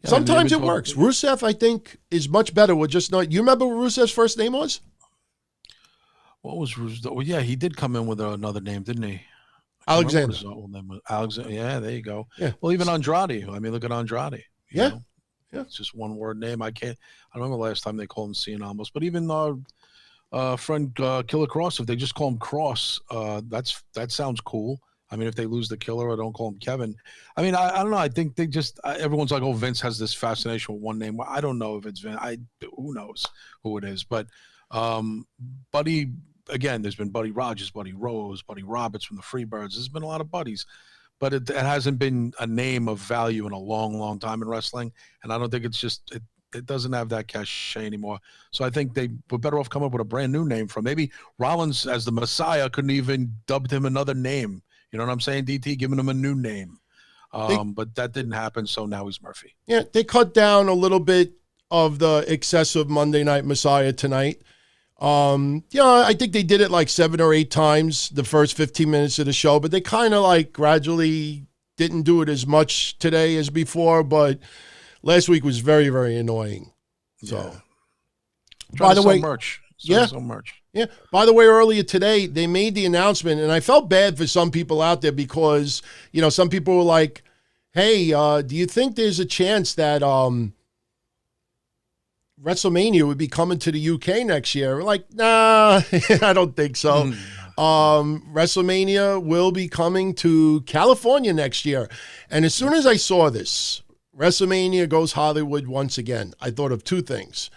Yeah, sometimes it works. Rusev, I think, is much better with just not. You remember what Rusev's first name was? What was Rusev? Well, yeah, he did come in with another name, didn't he? Alexander. Alexander. Yeah, there you go. Yeah. Well, even Andrade. I mean, look at Andrade. Yeah. It's just one word name. I don't remember the last time they called him Cien almost, but even friend Killer Cross, if they just call him Cross, that sounds cool. I mean, if they lose the Killer or don't call him Kevin, I mean, I don't know. I think they just everyone's like, oh, Vince has this fascination with one name. Well, I don't know if it's Vince. Who knows who it is? But Buddy, again, there's been Buddy Rogers, Buddy Rose, Buddy Roberts from the Freebirds. There's been a lot of buddies, but it hasn't been a name of value in a long, long time in wrestling. And I don't think it's just it doesn't have that cachet anymore. So I think they were better off coming up with a brand new name from maybe Rollins as the Messiah couldn't even dubbed him another name. You know what I'm saying? DT giving him a new name. But that didn't happen, so now he's Murphy. Yeah, they cut down a little bit of the excessive Monday Night Messiah tonight. I think they did it like 7 or 8 times the first 15 minutes of the show, but they kind of like gradually didn't do it as much today as before, but last week was very, very annoying. So, by the way, merch. Yeah. By the way, earlier today, they made the announcement, and I felt bad for some people out there because, some people were like, hey, do you think there's a chance that WrestleMania would be coming to the UK next year? We're like, nah, I don't think so. WrestleMania will be coming to California next year. And as soon as I saw this, WrestleMania goes Hollywood once again, I thought of 2 things.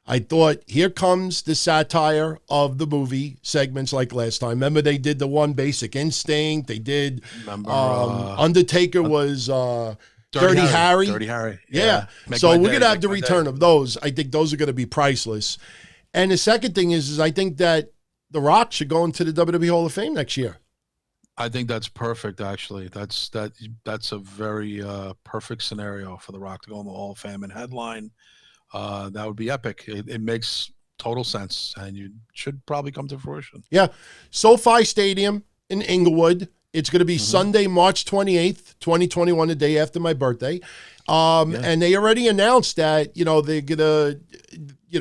I thought, here comes the satire of the movie segments like last time. Remember, they did the one Basic Instinct. They did Undertaker was Dirty Harry. Dirty Harry. Yeah. So we're going to have the return of those. I think those are going to be priceless. And the second thing is I think that The Rock should go into the WWE Hall of Fame next year. I think that's perfect, actually. That's a very perfect scenario for The Rock to go in the Hall of Fame and headline. That would be epic. It makes total sense, and you should probably come to fruition. Yeah. SoFi Stadium in Inglewood. It's going to be Sunday, March 28th, 2021, the day after my birthday. And they already announced that, they're going to,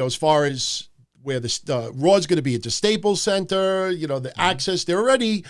as far as where the Raw's going to be at the Staples Center, the access, they're already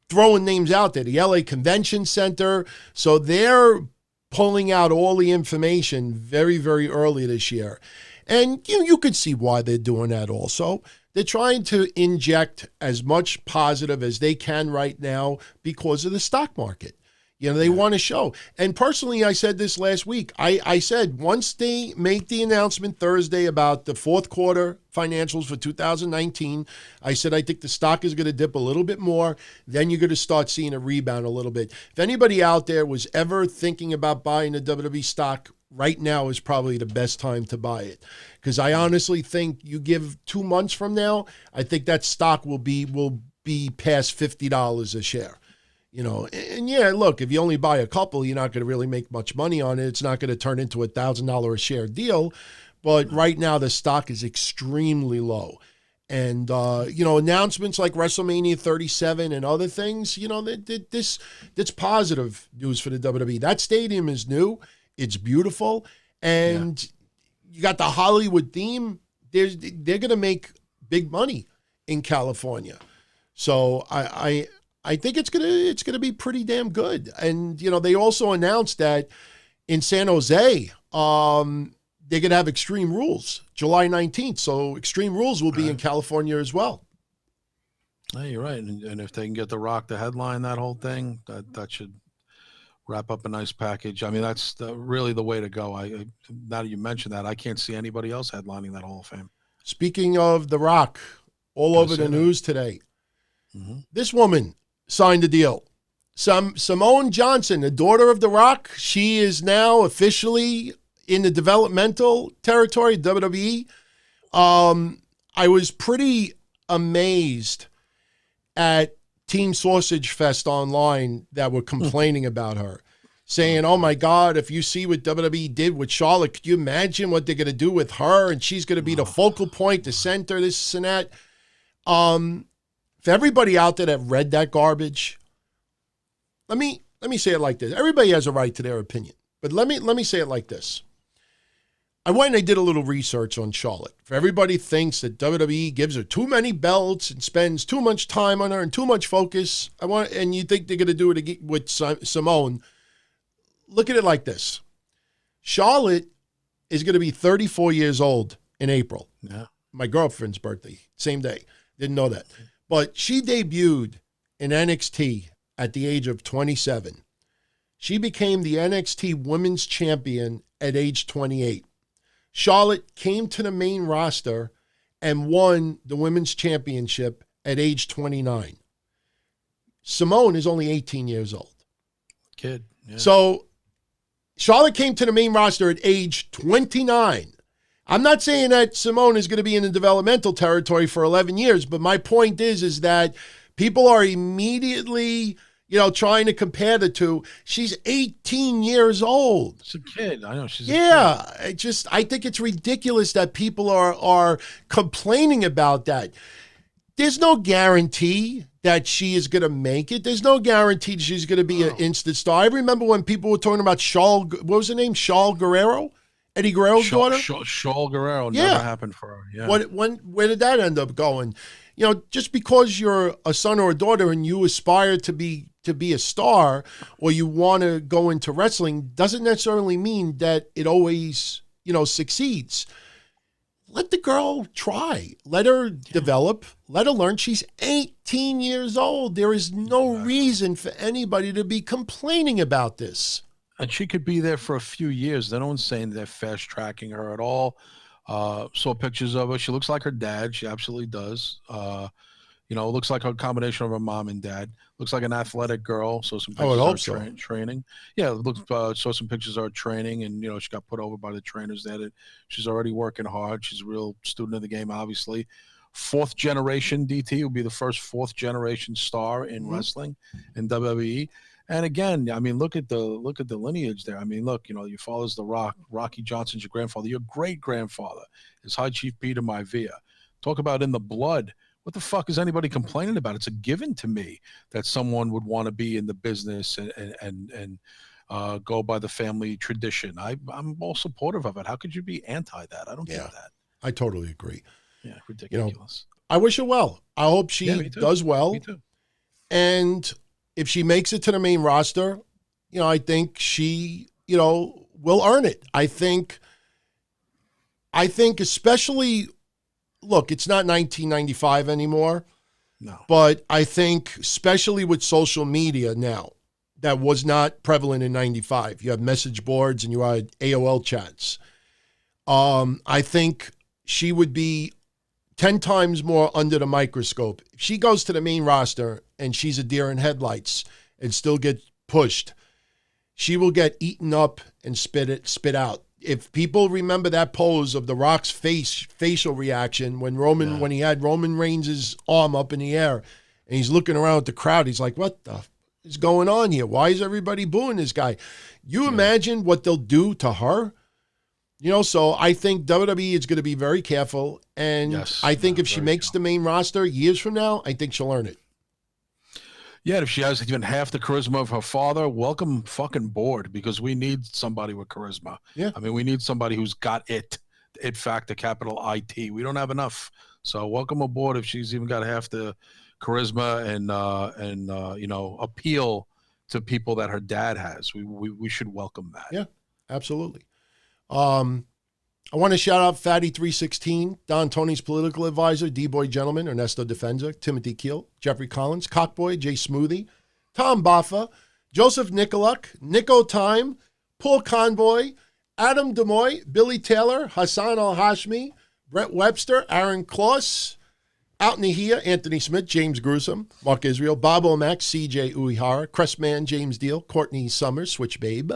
throwing names out there, the LA Convention Center. So they're pulling out all the information very, very early this year. And you could see why they're doing that also. They're trying to inject as much positive as they can right now because of the stock market. They want to show. And personally, I said this last week. I said once they make the announcement Thursday about the fourth quarter financials for 2019, I said I think the stock is going to dip a little bit more. Then you're going to start seeing a rebound a little bit. If anybody out there was ever thinking about buying a WWE stock, right now is probably the best time to buy it. Because I honestly think you give 2 months from now, I think that stock will be past $50 a share. And yeah, look, if you only buy a couple, you're not going to really make much money on it. It's not going to turn into a $1,000 a share deal. But right now, the stock is extremely low. And, announcements like WrestleMania 37 and other things, that's positive news for the WWE. That stadium is new. It's beautiful. And you got the Hollywood theme. They're going to make big money in California. So I think it's gonna be pretty damn good. And they also announced that in San Jose, they're gonna have Extreme Rules July 19th. So Extreme Rules will be in California as well. Yeah, you're right. And if they can get The Rock to headline that whole thing, that should wrap up a nice package. I mean, that's really the way to go. Now that you mention that, I can't see anybody else headlining that Hall of Fame. Speaking of The Rock, all over the news today, this woman signed a deal. Simone Johnson, the daughter of The Rock, she is now officially in the developmental territory, WWE. I was pretty amazed at Team Sausage Fest online that were complaining about her, saying, oh my God, if you see what WWE did with Charlotte, could you imagine what they're going to do with her? And she's going to be the focal point, the center, this and that. For everybody out there that read that garbage, let me say it like this. Everybody has a right to their opinion, but let me say it like this. I went and I did a little research on Charlotte. If everybody thinks that WWE gives her too many belts and spends too much time on her and too much focus, and you think they're going to do it with Simone, look at it like this. Charlotte is going to be 34 years old in April. Yeah. My girlfriend's birthday, same day. Didn't know that. But she debuted in NXT at the age of 27. She became the NXT Women's Champion at age 28. Charlotte came to the main roster and won the Women's Championship at age 29. Simone is only 18 years old. Kid. Yeah. So Charlotte came to the main roster at age 29. I'm not saying that Simone is going to be in the developmental territory for 11 years, but my point is that people are immediately, trying to compare the two. She's 18 years old. She's a kid. I know she's a kid. I think it's ridiculous that people are complaining about that. There's no guarantee that she is going to make it. There's no guarantee she's going to be an instant star. I remember when people were talking about what was her name? Shaul Guerrero? Eddie Guerrero's daughter? Shaul Guerrero never happened for her. Yeah. Where did that end up going? Just because you're a son or a daughter and you aspire to be a star or you want to go into wrestling doesn't necessarily mean that it always, succeeds. Let the girl try. Let her develop. Let her learn. She's 18 years old. There is no reason for anybody to be complaining about this. And she could be there for a few years. No one's saying they're fast-tracking her at all. Saw pictures of her. She looks like her dad. She absolutely does. Looks like a combination of her mom and dad. Looks like an athletic girl. So some pictures of her training. Yeah, saw some pictures of her training, and she got put over by the trainers there. She's already working hard. She's a real student of the game, obviously. Fourth generation DT will be the first fourth generation star in wrestling in WWE. And again, I mean, look at the lineage there. I mean, look, your father's The Rock. Rocky Johnson's your grandfather. Your great grandfather is High Chief Peter Maivia. Talk about in the blood. What the fuck is anybody complaining about? It's a given to me that someone would want to be in the business and go by the family tradition. I'm all supportive of it. How could you be anti that? I don't get that. I totally agree. Yeah, ridiculous. I wish her well. I hope she does well. Me too. And if she makes it to the main roster, I think she, will earn it. I think especially, look, it's not 1995 anymore. No. But I think especially with social media now, that was not prevalent in 95. You have message boards and you had AOL chats. I think she would be 10 times more under the microscope. If she goes to the main roster and she's a deer in headlights and still gets pushed, she will get eaten up and spit out. If people remember that pose of The Rock's facial reaction when he had Roman Reigns' arm up in the air and he's looking around at the crowd, he's like, what the is going on here? Why is everybody booing this guy? You imagine what they'll do to her? So I think WWE is going to be very careful. And I think if she makes the main roster years from now, I think she'll earn it. Yeah, if she has even half the charisma of her father, welcome fucking board, because we need somebody with charisma. Yeah. I mean, we need somebody who's got it factor, capital IT. We don't have enough. So welcome aboard if she's even got half the charisma and appeal to people that her dad has. We should welcome that. Yeah, absolutely. I want to shout out Fatty 316, Don Tony's political advisor, D-Boy Gentleman, Ernesto Defenza, Timothy Keel, Jeffrey Collins, Cockboy, Jay Smoothie, Tom Baffa, Joseph Nicoluk, Nico Time, Paul Convoy, Adam Demoy, Billy Taylor, Hassan Al-Hashmi, Brett Webster, Aaron Kloss, Out Nahia, Anthony Smith, James Gruesome, Mark Israel, Bob O'Mac, CJ Uehara, Cressman, James Deal, Courtney Summers, Switch Babe,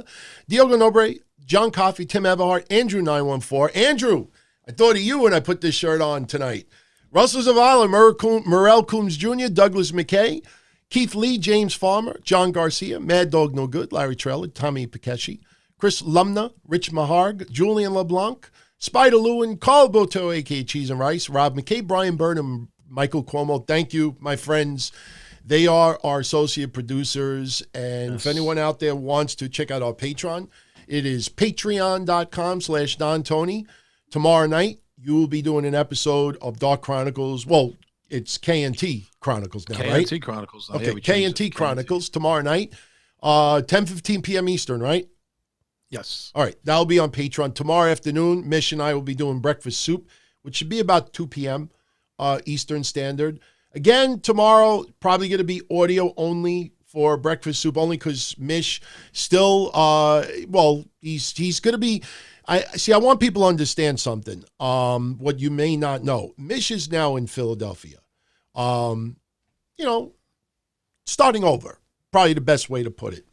Diogo Nobre, John Coffey, Tim Everhart, Andrew 914. Andrew, I thought of you when I put this shirt on tonight. Russell Zavala, Morel Coombs Jr., Douglas McKay, Keith Lee, James Farmer, John Garcia, Mad Dog No Good, Larry Trailer, Tommy Pekeshi, Chris Lumna, Rich Maharg, Julian LeBlanc, Spider Lewin, Carl Boto, a.k.a. Cheese and Rice, Rob McKay, Brian Burnham, Michael Cuomo. Thank you, my friends. They are our associate producers. And if anyone out there wants to check out our Patreon, it is patreon.com/Don Tony. Tomorrow night, you will be doing an episode of Dark Chronicles. Well, it's KNT Chronicles now, right? KNT Chronicles. Okay, yeah, KNT Chronicles tomorrow night, 10:15 p.m. Eastern, right? Yes. All right, that'll be on Patreon. Tomorrow afternoon, Mish and I will be doing Breakfast Soup, which should be about 2 p.m. Eastern Standard. Again, tomorrow, probably going to be audio only for Breakfast Soup, only because Mish still, he's going to be, I want people to understand something, what you may not know. Mish is now in Philadelphia, starting over, probably the best way to put it.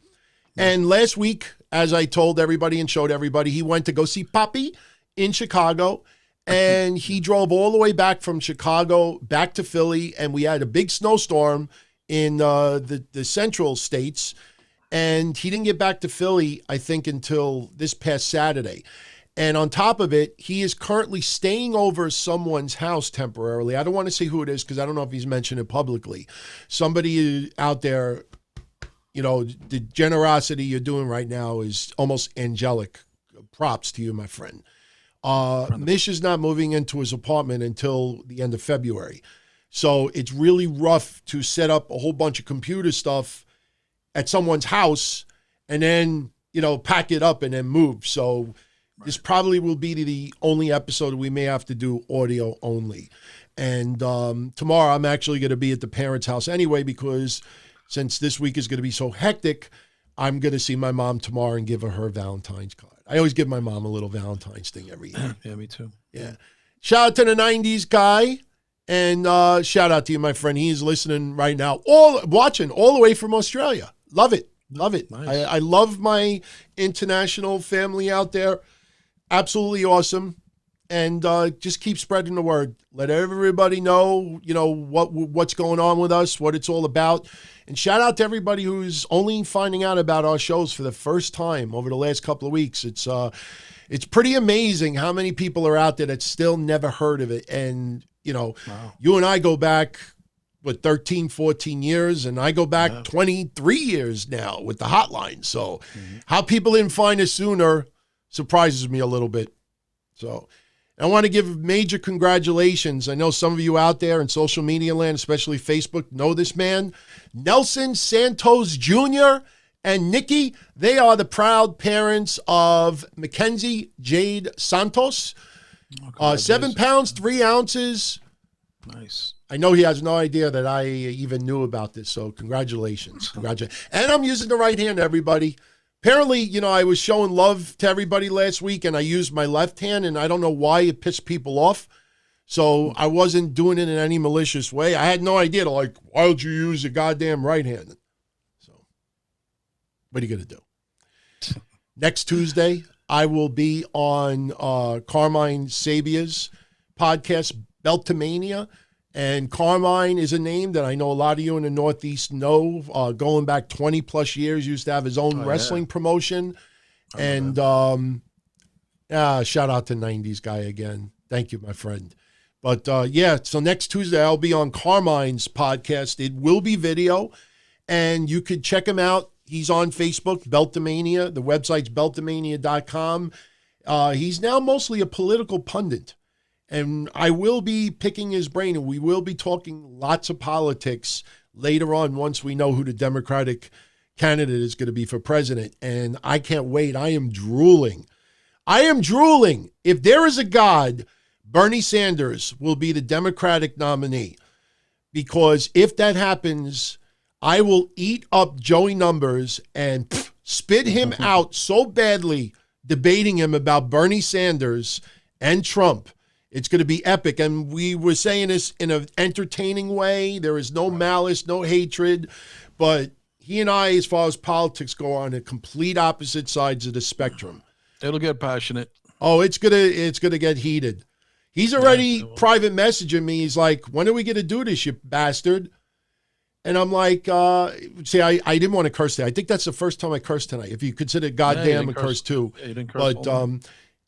And last week, as I told everybody and showed everybody, he went to go see Poppy in Chicago, and he drove all the way back from Chicago back to Philly, and we had a big snowstorm in the central states, and he didn't get back to Philly, I think, until this past Saturday. And on top of it, he is currently staying over someone's house temporarily. I don't want to say who it is because I don't know if he's mentioned it publicly. Somebody out there, you know, the generosity you're doing right now is almost angelic. Props to you, my friend. Mish is not moving into his apartment until the end of February. So it's really rough to set up a whole bunch of computer stuff at someone's house and then, you know, pack it up and then move. So this probably will be the only episode we may have to do audio only. And tomorrow I'm actually going to be at the parents' house anyway, because since this week is going to be so hectic, I'm going to see my mom tomorrow and give her Valentine's card. I always give my mom a little Valentine's thing every year. Yeah, me too. Yeah. Shout out to the 90s guy. And shout out to you, my friend. He's listening right now, watching all the way from Australia. Love it. Love it. Nice. I love my international family out there. Absolutely awesome. And just keep spreading the word. Let everybody know, you know, what's going on with us, what it's all about. And shout out to everybody who's only finding out about our shows for the first time over the last couple of weeks. It's pretty amazing how many people are out there that still never heard of it. And, you know, You and I go back, 13, 14 years, and I go back 23 years now with the hotline. So how people didn't find us sooner surprises me a little bit. So I want to give major congratulations. I know some of you out there in social media land, especially Facebook, know this man. Nelson Santos Jr. and Nikki, they are the proud parents of Mackenzie Jade Santos. 7 pounds, 3 ounces. Nice. I know he has no idea that I even knew about this, so congratulations. And I'm using the right hand, everybody. Apparently, you know, I was showing love to everybody last week, and I used my left hand, and I don't know why it pissed people off. So I wasn't doing it in any malicious way. I had no idea. Like, why would you use a goddamn right hand? So what are you going to do? Next Tuesday, I will be on Carmine Sabia's podcast, Beltomania. And Carmine is a name that I know a lot of you in the Northeast know. Going back 20 plus years, used to have his own wrestling promotion. And shout out to 90s guy again. Thank you, my friend. But so next Tuesday I'll be on Carmine's podcast. It will be video, and you could check him out. He's on Facebook, Beltomania. The website's beltomania.com. He's now mostly a political pundit. And I will be picking his brain, and we will be talking lots of politics later on once we know who the Democratic candidate is going to be for president. And I can't wait. I am drooling. If there is a God, Bernie Sanders will be the Democratic nominee. Because if that happens, I will eat up Joey Numbers and spit him out so badly debating him about Bernie Sanders and Trump. It's going to be epic. And we were saying this in an entertaining way. There is no malice, no hatred. But he and I, as far as politics go, on the complete opposite sides of the spectrum. It'll get passionate. Oh, it's gonna get heated. He's already private messaging me. He's like, when are we going to do this, you bastard? And I'm like, see, I didn't want to curse today. I think that's the first time I cursed tonight. If you consider goddamn a curse too. Yeah, you didn't curse. But,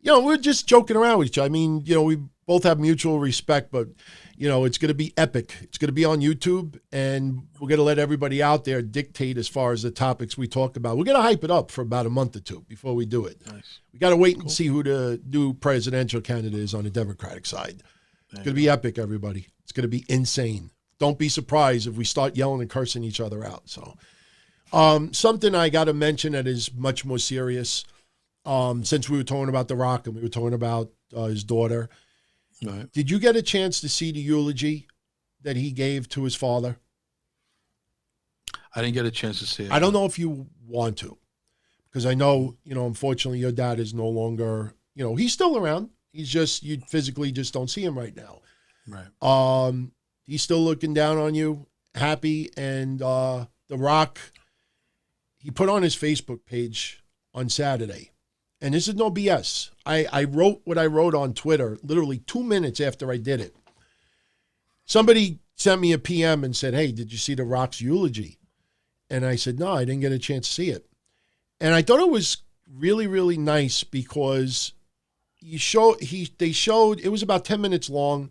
you know, we're just joking around with each other. I mean, you know, we both have mutual respect, but, you know, it's going to be epic. It's going to be on YouTube, and we're going to let everybody out there dictate as far as the topics we talk about. We're going to hype it up for about a month or two before we do it. Nice. We got to wait and see who the new presidential candidate is on the Democratic side. It's going to be epic, everybody. It's going to be insane. Don't be surprised if we start yelling and cursing each other out. So something I got to mention that is much more serious. Since we were talking about The Rock and we were talking about his daughter. Right. Did you get a chance to see the eulogy that he gave to his father? I didn't get a chance to see it. I don't know if you want to, because I know, you know, unfortunately your dad is no longer, you know, he's still around. He's just, you physically just don't see him right now. Right. He's still looking down on you, happy. And The Rock, he put on his Facebook page on Saturday. And this is no BS. I wrote what I wrote on Twitter literally 2 minutes after I did it. Somebody sent me a PM and said, "Hey, did you see The Rock's eulogy?" And I said, "No, I didn't get a chance to see it." And I thought it was really, really nice because they showed, it was about 10 minutes long,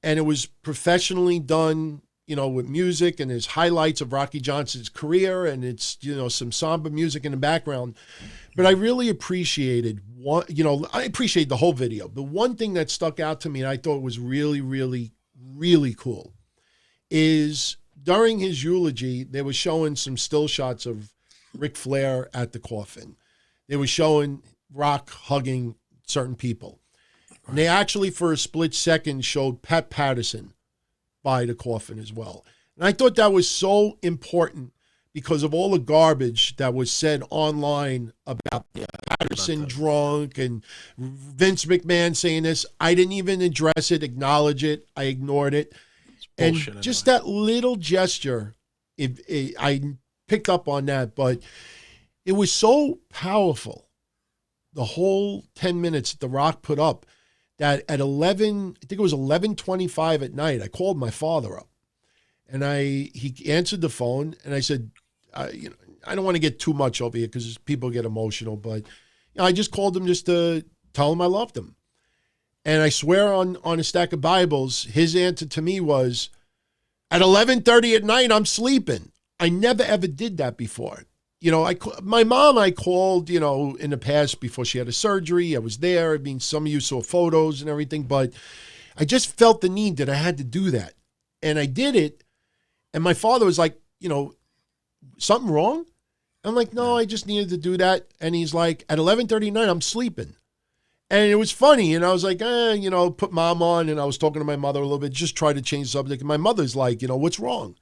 and it was professionally done, with music, and there's highlights of Rocky Johnson's career, and it's, some samba music in the background. But I really appreciated I appreciate the whole video. But one thing that stuck out to me and I thought was really, really, really cool is during his eulogy, they were showing some still shots of Ric Flair at the coffin. They were showing Rock hugging certain people. And they actually, for a split second, showed Pat Patterson by the coffin as well. And I thought that was so important because of all the garbage that was said online about Patterson drunk and Vince McMahon saying this. I didn't even address it, acknowledge it. I ignored it. And just that little gesture, I picked up on that, but it was so powerful, the whole 10 minutes that The Rock put up, that at 11, I think it was 11:25 at night, I called my father up, and he answered the phone, and I said, I don't want to get too much over here because people get emotional, but I just called him just to tell him I loved him. And I swear on a stack of Bibles, his answer to me was, at 11:30 at night, I'm sleeping. I never, ever did that before. My mom, I called, in the past before she had a surgery. I was there. I mean, some of you saw photos and everything, but I just felt the need that I had to do that. And I did it. And my father was like, something wrong? I'm like, no, I just needed to do that. And he's like, at 11:30 at night, I'm sleeping. And it was funny. And I was like, put mom on. And I was talking to my mother a little bit, just try to change the subject. And my mother's like, what's wrong?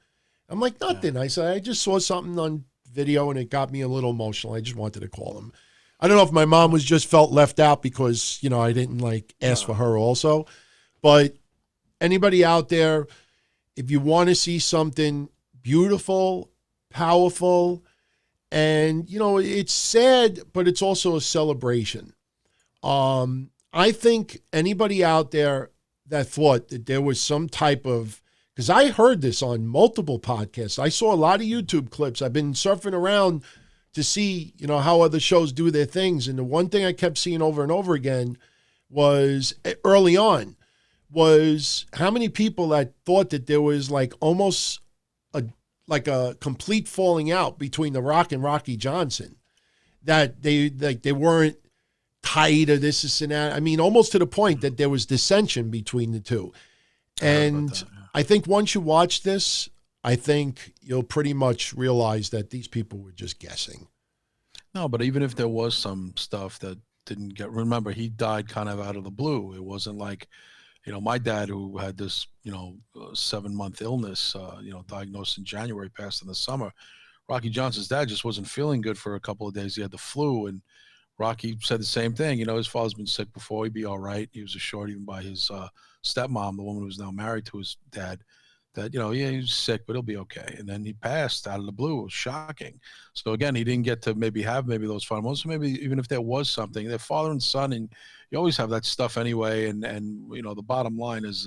I'm like, nothing. I said, I just saw something on video and it got me a little emotional. I just wanted to call him. I don't know if my mom just felt left out because, I didn't ask for her also. But anybody out there, if you want to see something beautiful, powerful, and, it's sad, but it's also a celebration. I think anybody out there that thought that there was some type of, because I heard this on multiple podcasts. I saw a lot of YouTube clips. I've been surfing around to see, how other shows do their things. And the one thing I kept seeing over and over again was early on was how many people that thought that there was almost a complete falling out between The Rock and Rocky Johnson, that they weren't tight or this and that. I mean, almost to the point that there was dissension between the two. And I think once you watch this, I think you'll pretty much realize that these people were just guessing. No, but even if there was some stuff that didn't remember, he died kind of out of the blue. It wasn't like, my dad, who had this, 7-month illness, diagnosed in January, passed in the summer. Rocky Johnson's dad just wasn't feeling good for a couple of days. He had the flu, and Rocky said the same thing. His father's been sick before. He'd be all right. He was assured even by his stepmom, the woman who's now married to his dad, that, he's sick, but he'll be okay. And then he passed out of the blue. It was shocking. So again, he didn't get to have those fun moments. So maybe even if there was something, they're father and son, and you always have that stuff anyway. And the bottom line is,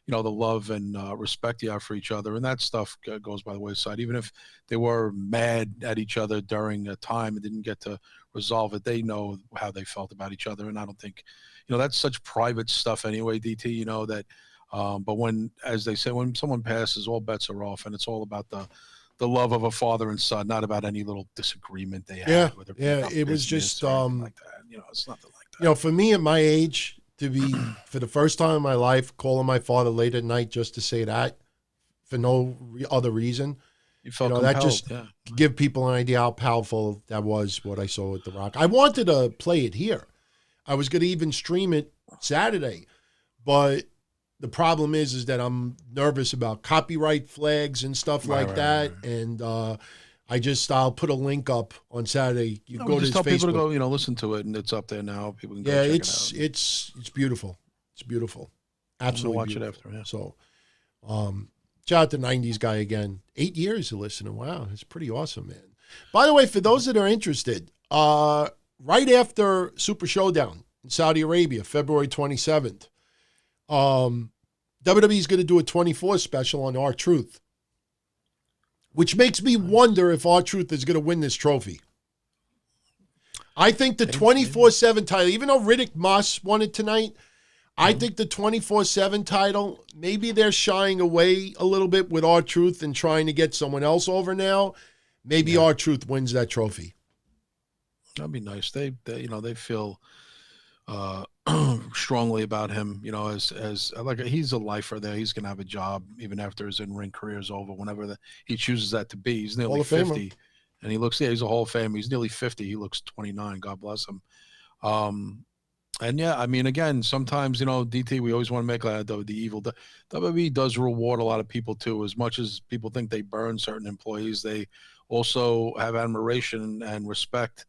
the love and respect you have for each other. And that stuff goes by the wayside. Even if they were mad at each other during a time and didn't get to resolve it, they know how they felt about each other. And I don't think, that's such private stuff anyway, DT, that, but when, as they say, when someone passes, all bets are off, and it's all about the love of a father and son, not about any little disagreement they had. Yeah, it was just like that. It's nothing like that. For me at my age, to be for the first time in my life calling my father late at night just to say that for no other reason, you felt compelled, that just give people an idea how powerful that was. What I saw with The Rock, I wanted to play it here. I was going to even stream it Saturday, but the problem is that I'm nervous about copyright flags and stuff like that. Right. And I'll put a link up on Saturday. You go to his tell Facebook. People to go, listen to it, and it's up there now. People can go check it out. It's beautiful. It's beautiful. Absolutely watch beautiful. It after. Yeah. So, shout out to 90s guy again. 8 years of listening. Wow, it's pretty awesome, man. By the way, for those that are interested, right after Super Showdown in Saudi Arabia, February 27th, WWE's going to do a 24 special on R-Truth, which makes me wonder if R-Truth is going to win this trophy. I think the 24/7 title, even though Riddick Moss won it tonight, I think the 24/7 title, maybe they're shying away a little bit with R-Truth and trying to get someone else over now. Maybe R-Truth wins that trophy. That'd be nice. They feel strongly about him, as like he's a lifer there. He's gonna have a job even after his in-ring career is over, whenever he chooses that to be. He's nearly 50, and he looks, he's a Hall of Famer. He's nearly 50. He looks 29. God bless him. And yeah, I mean, again, sometimes, DT, we always want to make like the evil. WWE does reward a lot of people too. As much as people think they burn certain employees, they also have admiration and respect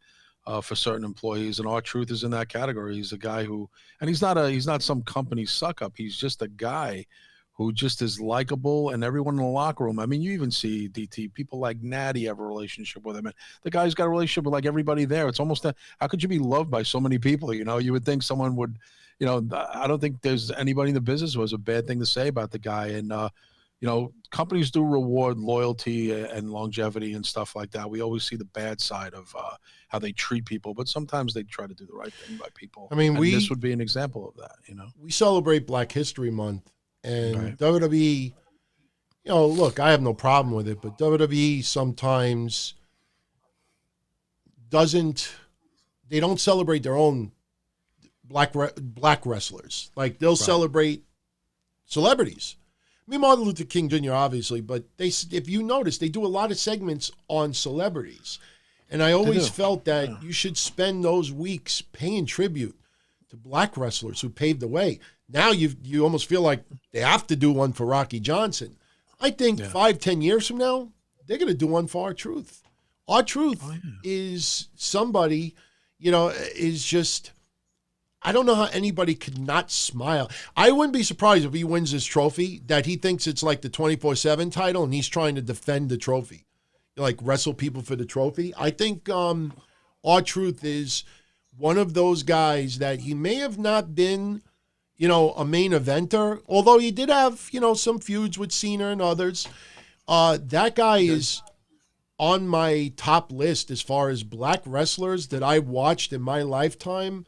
for certain employees, and R-Truth is in that category. He's a guy who, and he's not some company suck up. He's just a guy who just is likable, and everyone in the locker room. I mean, you even see DT, people like Natty have a relationship with him, and the guy's got a relationship with like everybody there. It's almost how could you be loved by so many people? You would think someone would, I don't think there's anybody in the business who has a bad thing to say about the guy. And companies do reward loyalty and longevity and stuff like that. We always see the bad side of how they treat people, but sometimes they try to do the right thing by people. I mean, this would be an example of that. We celebrate Black History Month, and WWE, look, I have no problem with it, but WWE sometimes they don't celebrate their own black wrestlers. Like, they'll celebrate celebrities. I mean, Martin Luther King Jr., obviously, but if you notice, they do a lot of segments on celebrities. And I always felt that you should spend those weeks paying tribute to black wrestlers who paved the way. Now you almost feel like they have to do one for Rocky Johnson. I think 5-10 years from now, they're going to do one for R-Truth. R-Truth is somebody, is just, I don't know how anybody could not smile. I wouldn't be surprised if he wins this trophy, that he thinks it's like the 24/7 title and he's trying to defend the trophy, like wrestle people for the trophy. I think R-Truth is one of those guys that he may have not been, a main eventer, although he did have, some feuds with Cena and others. That guy is on my top list as far as black wrestlers that I watched in my lifetime.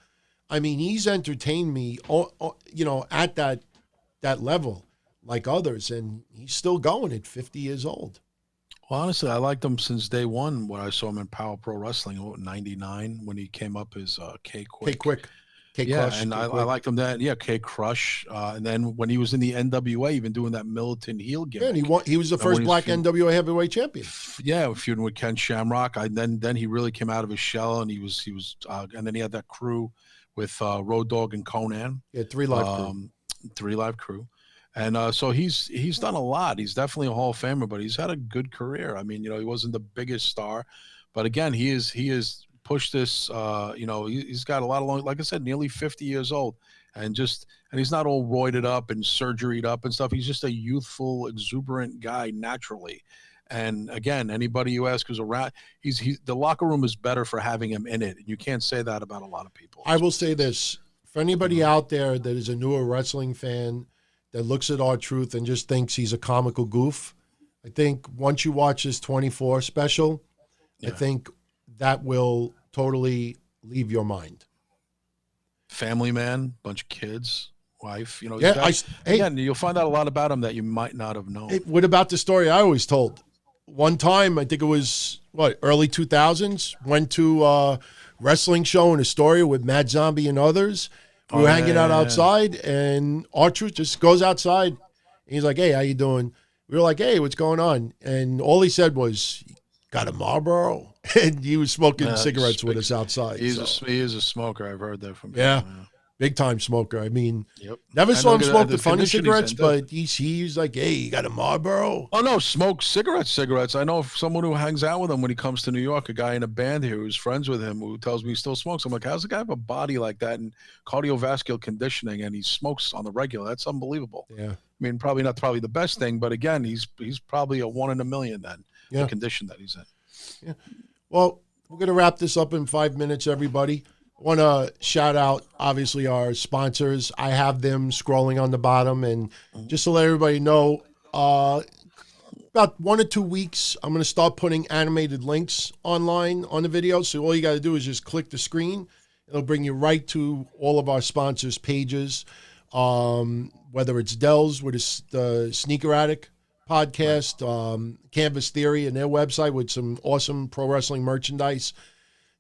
I mean, he's entertained me, at that level like others, and he's still going at 50 years old. Well, honestly, I liked him since day one when I saw him in Power Pro Wrestling in '99 when he came up as K-Quick. K-Crush. And I liked him then. Yeah, K-Crush. And then when he was in the NWA, even doing that militant heel gimmick. Yeah, and he was the first black NWA heavyweight champion. Yeah, feuding with Ken Shamrock. Then he really came out of his shell, and he was and then he had that crew with Road Dogg and Conan. Yeah, Three Live Crew. And so he's done a lot. He's definitely a Hall of Famer, but he's had a good career. I mean, he wasn't the biggest star, but again, he is pushed this. He's got a lot of like I said, nearly 50 years old, and he's not all roided up and surgeried up and stuff. He's just a youthful, exuberant guy naturally. And again, anybody you ask who's around, the locker room is better for having him in it. And you can't say that about a lot of people. I will say this for anybody out there that is a newer wrestling fan that looks at R-Truth and just thinks he's a comical goof. I think once you watch this 24 special, I think that will totally leave your mind. Family man, bunch of kids, wife, again, you'll find out a lot about him that you might not have known. What about the story I always told? One time, I think it was, early 2000s, went to a wrestling show in Astoria with Mad Zombie and others. We were hanging out outside, and R-Truth just goes outside. And he's like, "Hey, how you doing?" We were like, "Hey, what's going on?" And all he said was, "Got a Marlboro?" And he was smoking cigarettes with us outside. He is a smoker. I've heard that from him. Yeah. Big time smoker. I mean, never saw him smoke the funny cigarettes, but he's like, "Hey, you got a Marlboro?" Oh no, smoke cigarettes. I know someone who hangs out with him when he comes to New York, a guy in a band here who's friends with him who tells me he still smokes. I'm like, how's the guy have a body like that and cardiovascular conditioning and he smokes on the regular? That's unbelievable. Yeah. I mean, probably not the best thing, but again, he's probably a 1 in a million then, the condition that he's in. Yeah. Well, we're going to wrap this up in 5 minutes, everybody. I want to shout out, obviously, our sponsors. I have them scrolling on the bottom. And just to let everybody know, about 1 or 2 weeks, I'm going to start putting animated links online on the video. So all you got to do is just click the screen. It'll bring you right to all of our sponsors' pages, whether it's Dell's with the Sneaker Attic podcast, Canvas Theory and their website with some awesome pro wrestling merchandise,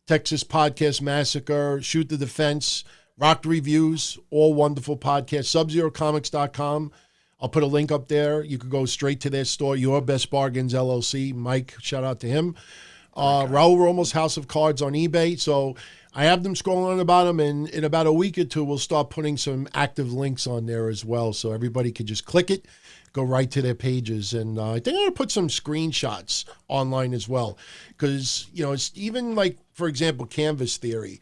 Texas Podcast Massacre, Shoot the Defense, Rock Reviews, all wonderful podcasts, SubZeroComics.com. I'll put a link up there. You could go straight to their store, Your Best Bargains LLC. Mike, shout out to him. Raul Romo's House of Cards on eBay. So I have them scrolling on the bottom, and in about a week or two, we'll start putting some active links on there as well. So everybody could just click it, go right to their pages. And I think I'm going to put some screenshots online as well. Because, it's even like, for example, Canvas Theory.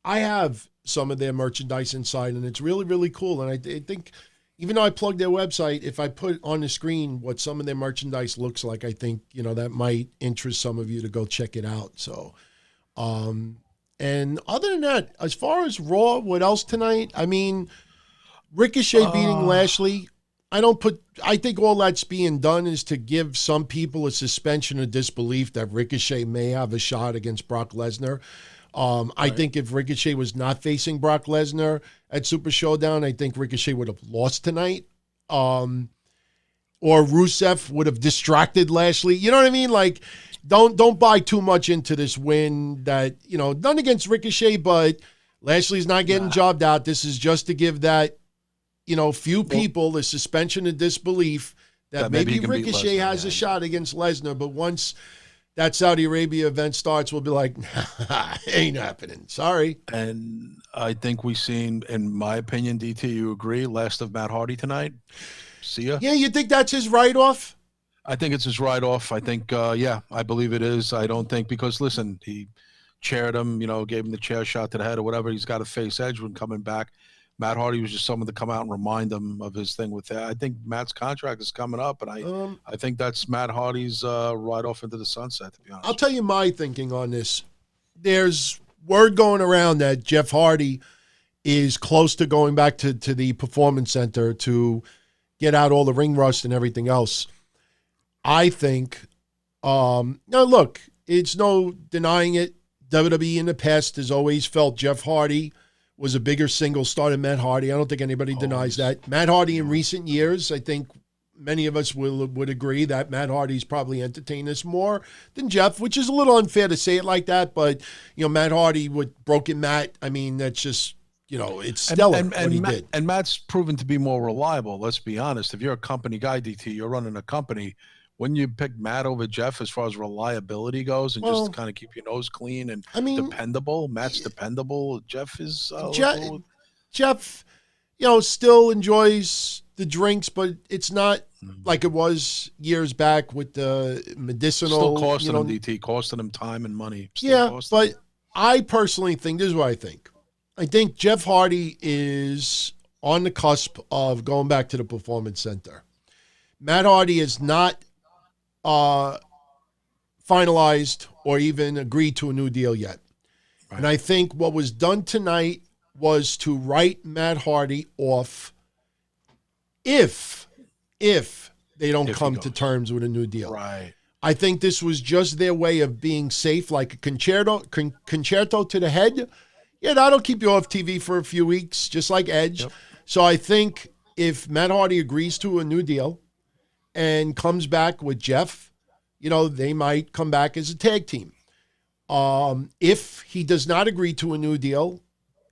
I have some of their merchandise inside, and it's really, really cool. And I think, even though I plugged their website, if I put on the screen what some of their merchandise looks like, I think, that might interest some of you to go check it out. So, and other than that, as far as Raw, what else tonight? I mean, Ricochet beating Lashley. I think all that's being done is to give some people a suspension of disbelief that Ricochet may have a shot against Brock Lesnar. I think if Ricochet was not facing Brock Lesnar at Super Showdown, I think Ricochet would have lost tonight. Or Rusev would have distracted Lashley. You know what I mean? Like, don't buy too much into this win that, none against Ricochet, but Lashley's not getting jobbed out. This is just to give that, few people the suspension of disbelief that maybe Ricochet has a shot against Lesnar, but once that Saudi Arabia event starts, we'll be like, nah, ain't happening. Sorry. And I think we've seen, in my opinion, DT, you agree, last of Matt Hardy tonight. See ya. Yeah, you think that's his write-off? I think it's his write-off. I think, I believe it is. I don't think, because, listen, he chaired him, gave him the chair shot to the head or whatever. He's got to face Edge when coming back. Matt Hardy was just someone to come out and remind him of his thing with that. I think Matt's contract is coming up, and I think that's Matt Hardy's ride off into the sunset, to be honest. I'll tell you my thinking on this. There's word going around that Jeff Hardy is close to going back to the Performance Center to get out all the ring rust and everything else. I think, now look, it's no denying it. WWE in the past has always felt Jeff Hardy was a bigger single star than Matt Hardy. I don't think anybody denies that. Matt Hardy in recent years, I think many of us would agree that Matt Hardy's probably entertained us more than Jeff, which is a little unfair to say it like that. But, Matt Hardy with Broken Matt, I mean, that's just, it's stellar what he did. And Matt's proven to be more reliable. Let's be honest. If you're a company guy, DT, you're running a company, wouldn't you pick Matt over Jeff as far as reliability goes, and just to kind of keep your nose clean and dependable? Matt's dependable. Jeff is Jeff, still enjoys the drinks, but it's not like it was years back with the medicinal. Still costing him, DT, costing him time and money. But I personally think, this is what I think. I think Jeff Hardy is on the cusp of going back to the Performance Center. Matt Hardy is not finalized or even agreed to a new deal yet. Right. And I think what was done tonight was to write Matt Hardy off if they don't come to terms with a new deal. Right. I think this was just their way of being safe, like a concerto to the head. Yeah, that'll keep you off TV for a few weeks, just like Edge. Yep. So I think if Matt Hardy agrees to a new deal and comes back with Jeff, they might come back as a tag team. If he does not agree to a new deal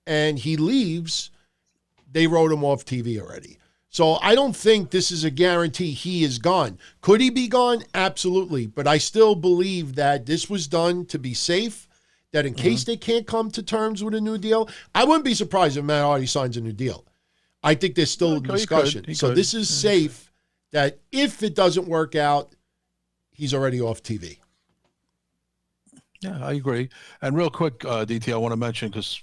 and he leaves, they wrote him off TV already. So I don't think this is a guarantee he is gone. Could he be gone? Absolutely. But I still believe that this was done to be safe, that in case they can't come to terms with a new deal, I wouldn't be surprised if Matt Hardy signs a new deal. I think there's still a discussion. This is safe. That if it doesn't work out, he's already off TV. Yeah, I agree. And real quick, DT, I want to mention, because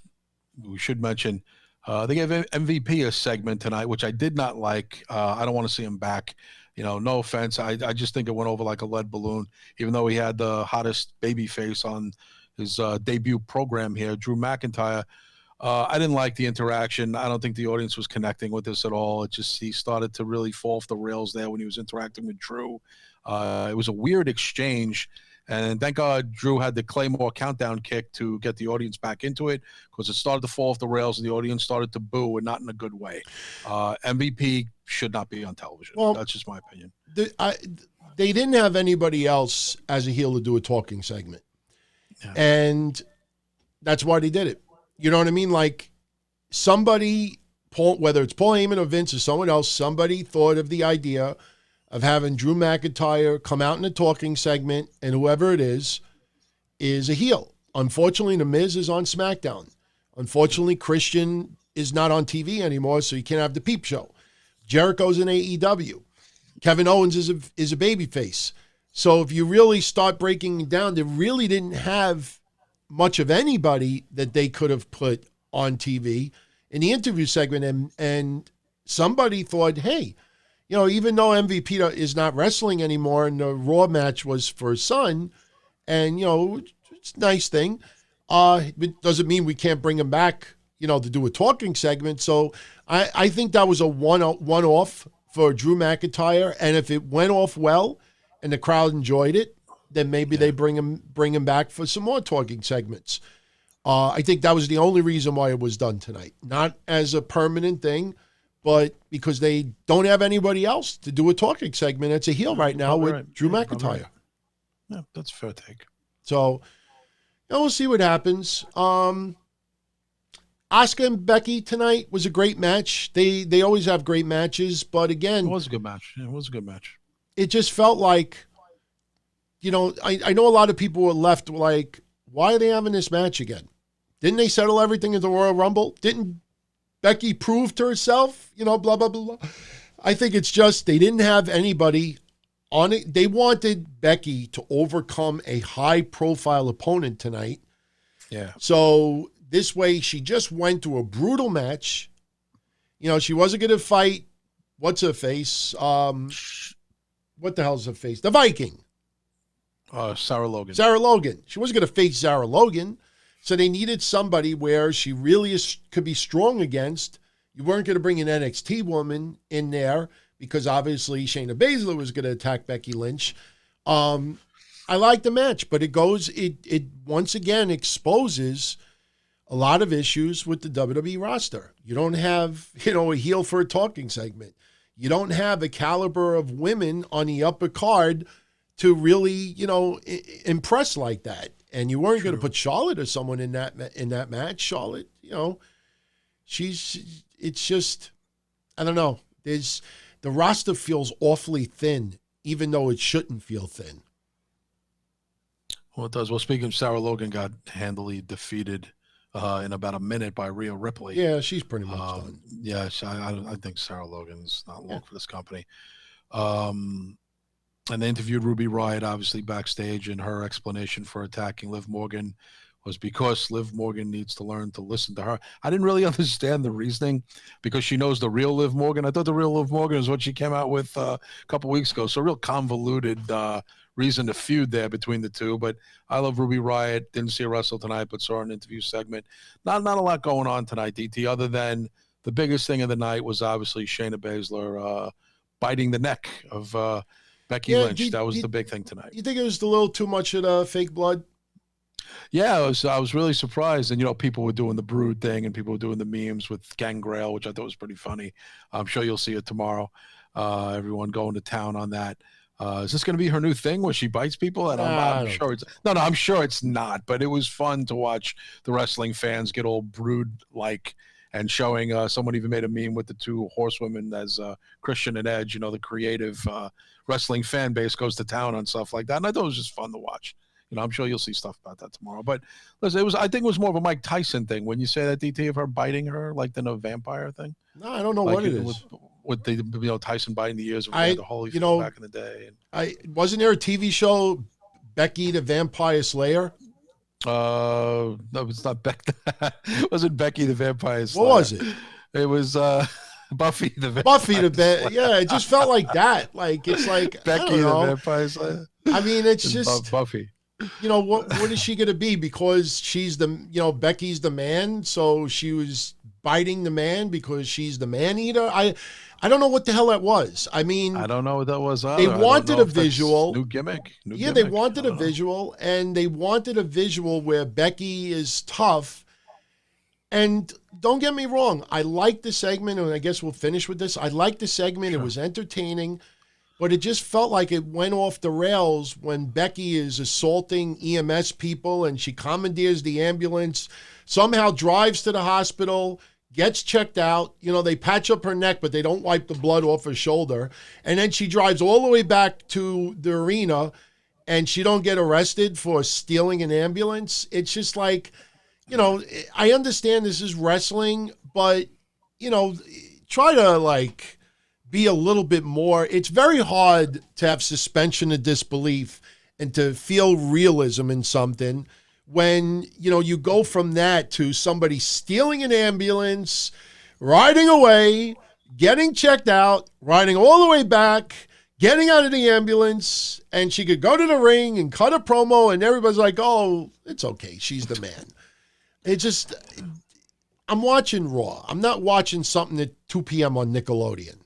we should mention, they gave MVP a segment tonight, which I did not like. I don't want to see him back. No offense. I just think it went over like a lead balloon, even though he had the hottest baby face on debut program here, Drew McIntyre. I didn't like the interaction. I don't think the audience was connecting with this at all. He started to really fall off the rails there when he was interacting with Drew. It was a weird exchange. And thank God Drew had the Claymore countdown kick to get the audience back into it, because it started to fall off the rails and the audience started to boo, and not in a good way. MVP should not be on television. Well, that's just my opinion. They didn't have anybody else as a heel to do a talking segment. Yeah. And that's why they did it. You know what I mean? Like, somebody, whether it's Paul Heyman or Vince or someone else, somebody thought of the idea of having Drew McIntyre come out in a talking segment, and whoever it is a heel. Unfortunately, The Miz is on Smackdown. Unfortunately, Christian is not on TV anymore, so you can't have the Peep Show. Jericho's in AEW. Kevin Owens is a babyface. So if you really start breaking it down, they really didn't have much of anybody that they could have put on TV in the interview segment. And somebody thought, hey, you know, even though MVP is not wrestling anymore and the Raw match was for his son, and, you know, it's a nice thing, it doesn't mean we can't bring him back, you know, to do a talking segment. So I think that was a one-off for Drew McIntyre. And if it went off well and the crowd enjoyed it, then maybe they bring him back for some more talking segments. I think that was the only reason why it was done tonight. Not as a permanent thing, but because they don't have anybody else to do a talking segment. It's a heel right now with Drew McIntyre. Right. Yeah, that's a fair take. So, you know, we'll see what happens. Asuka and Becky tonight was a great match. They always have great matches, but again, it was a good match. It was a good match. It just felt like, you know, I know a lot of people were left like, why are they having this match again? Didn't they settle everything in the Royal Rumble? Didn't Becky prove to herself, you know, blah, blah, blah, blah. I think it's just they didn't have anybody on it. They wanted Becky to overcome a high-profile opponent tonight. Yeah. So this way she just went to a brutal match. You know, she wasn't going to fight, what's her face? What the hell's her face? The Viking. Sarah Logan. Sarah Logan. She wasn't going to face Sarah Logan. So they needed somebody where she really could be strong against. You weren't going to bring an NXT woman in there because obviously Shayna Baszler was going to attack Becky Lynch. I like the match, but it once again exposes a lot of issues with the WWE roster. You don't have, you know, a heel for a talking segment. You don't have a caliber of women on the upper card to really, you know, impress like that. And you weren't going to put Charlotte or someone in that match. Charlotte, you know, it's just, I don't know. The roster feels awfully thin, even though it shouldn't feel thin. Well, it does. Well, speaking of Sarah Logan, got handily defeated in about a minute by Rhea Ripley. Yeah, she's pretty much done. Yeah, I think Sarah Logan's not long for this company. And they interviewed Ruby Riott, obviously, backstage, and her explanation for attacking Liv Morgan was because Liv Morgan needs to learn to listen to her. I didn't really understand the reasoning because she knows the real Liv Morgan. I thought the real Liv Morgan is what she came out with a couple weeks ago. So a real convoluted reason to feud there between the two. But I love Ruby Riott. Didn't see her wrestle tonight, but saw an interview segment. Not a lot going on tonight, DT, other than the biggest thing of the night was obviously Shayna Baszler biting the neck of Becky Lynch. That was the big thing tonight. You think it was a little too much of the fake blood? Yeah, I was really surprised. And, you know, people were doing the Brood thing and people were doing the memes with Gangrel, which I thought was pretty funny. I'm sure you'll see it tomorrow. Everyone going to town on that. Is this going to be her new thing where she bites people? And I'm sure it's – no, I'm sure it's not. But it was fun to watch the wrestling fans get all Brood-like and showing someone even made a meme with the two horsewomen as Christian and Edge, you know, the creative wrestling fan base goes to town on stuff like that. And I thought it was just fun to watch. You know, I'm sure you'll see stuff about that tomorrow. But listen, I think it was more of a Mike Tyson thing when you say that, DT, of her biting her like than a vampire thing. No, I don't know what it is. With the, you know, Tyson biting the ears of the Holyfield back in the day. Wasn't there a TV show, Becky the Vampire Slayer? No, it's not Becky. It wasn't Becky the Vampire Slayer. What was it? It was Buffy the Vampire Yeah, it just felt like that. Like, it's like, Becky the Vampire Slayer. I mean, it's just Buffy. what is she going to be? Because she's Becky's the man, so she was biting the man because she's the man eater. I don't know what the hell that was. I mean, I don't know what that was either. They wanted a visual. New gimmick. They wanted a visual, and they wanted a visual where Becky is tough. And don't get me wrong, I like the segment, and I guess we'll finish with this. I like the segment. Sure. It was entertaining, but it just felt like it went off the rails when Becky is assaulting EMS people, and she commandeers the ambulance, somehow drives to the hospital, gets checked out. They patch up her neck, but they don't wipe the blood off her shoulder. And then she drives all the way back to the arena, and she don't get arrested for stealing an ambulance. It's just like, I understand this is wrestling, but, try to, be a little bit more. It's very hard to have suspension of disbelief and to feel realism in something when, you go from that to somebody stealing an ambulance, riding away, getting checked out, riding all the way back, getting out of the ambulance, and she could go to the ring and cut a promo, and everybody's like, oh, it's okay. She's the man. It just, I'm watching Raw. I'm not watching something at 2 p.m. on Nickelodeon.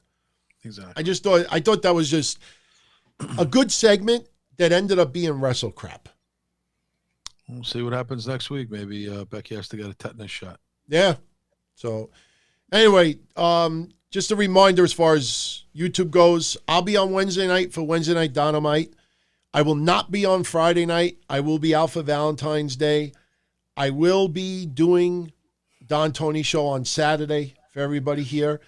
Exactly. I thought that was just a good segment that ended up being wrestle crap. We'll see what happens next week. Maybe Becky has to get a tetanus shot. Yeah. So anyway, just a reminder as far as YouTube goes, I'll be on Wednesday night for Wednesday Night Dynamite. I will not be on Friday night. I will be out for Valentine's Day. I will be doing Don Tony Show on Saturday for everybody here.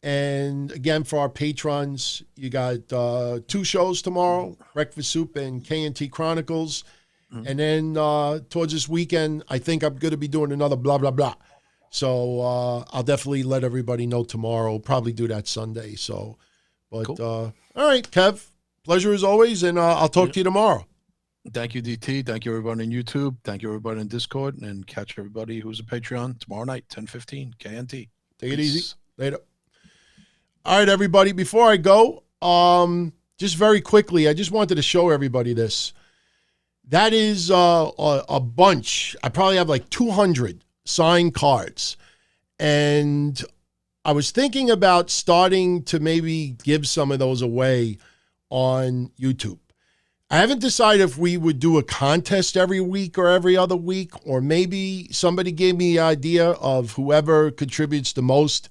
And again, for our patrons, you got 2 shows tomorrow, Breakfast Soup and KNT Chronicles. Mm-hmm. And then towards this weekend, I think I'm going to be doing another blah, blah, blah. So I'll definitely let everybody know tomorrow. Probably do that Sunday. So, but cool. All right, Kev, pleasure as always. And I'll talk to you tomorrow. Thank you, DT. Thank you, everybody on YouTube. Thank you, everybody on Discord. And catch everybody who's a Patreon tomorrow night, 10:15, KNT. Take it easy. Later. All right, everybody. Before I go, just very quickly, I just wanted to show everybody this. That is a bunch. I probably have like 200 signed cards. And I was thinking about starting to maybe give some of those away on YouTube. I haven't decided if we would do a contest every week or every other week, or maybe somebody gave me the idea of whoever contributes the most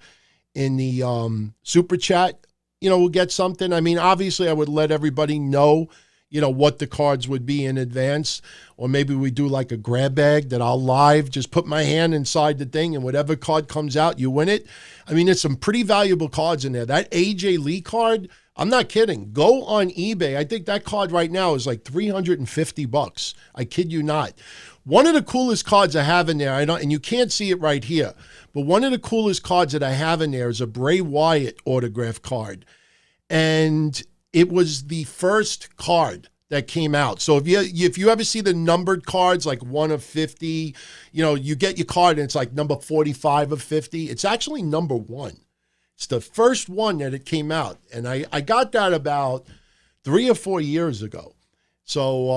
in the super chat, will get something. I mean, obviously I would let everybody know, what the cards would be in advance, or maybe we do like a grab bag that I'll live, just put my hand inside the thing and whatever card comes out, you win it. I mean, there's some pretty valuable cards in there. That AJ Lee card, I'm not kidding. Go on eBay. I think that card right now is like $350. I kid you not. One of the coolest cards I have in there, and you can't see it right here, but one of the coolest cards that I have in there is a Bray Wyatt autograph card. And it was the first card that came out. So if you ever see the numbered cards, like 1 of 50, you get your card and it's like number 45 of 50. It's actually number 1. It's the first one that it came out. And I got that about 3 or 4 years ago. So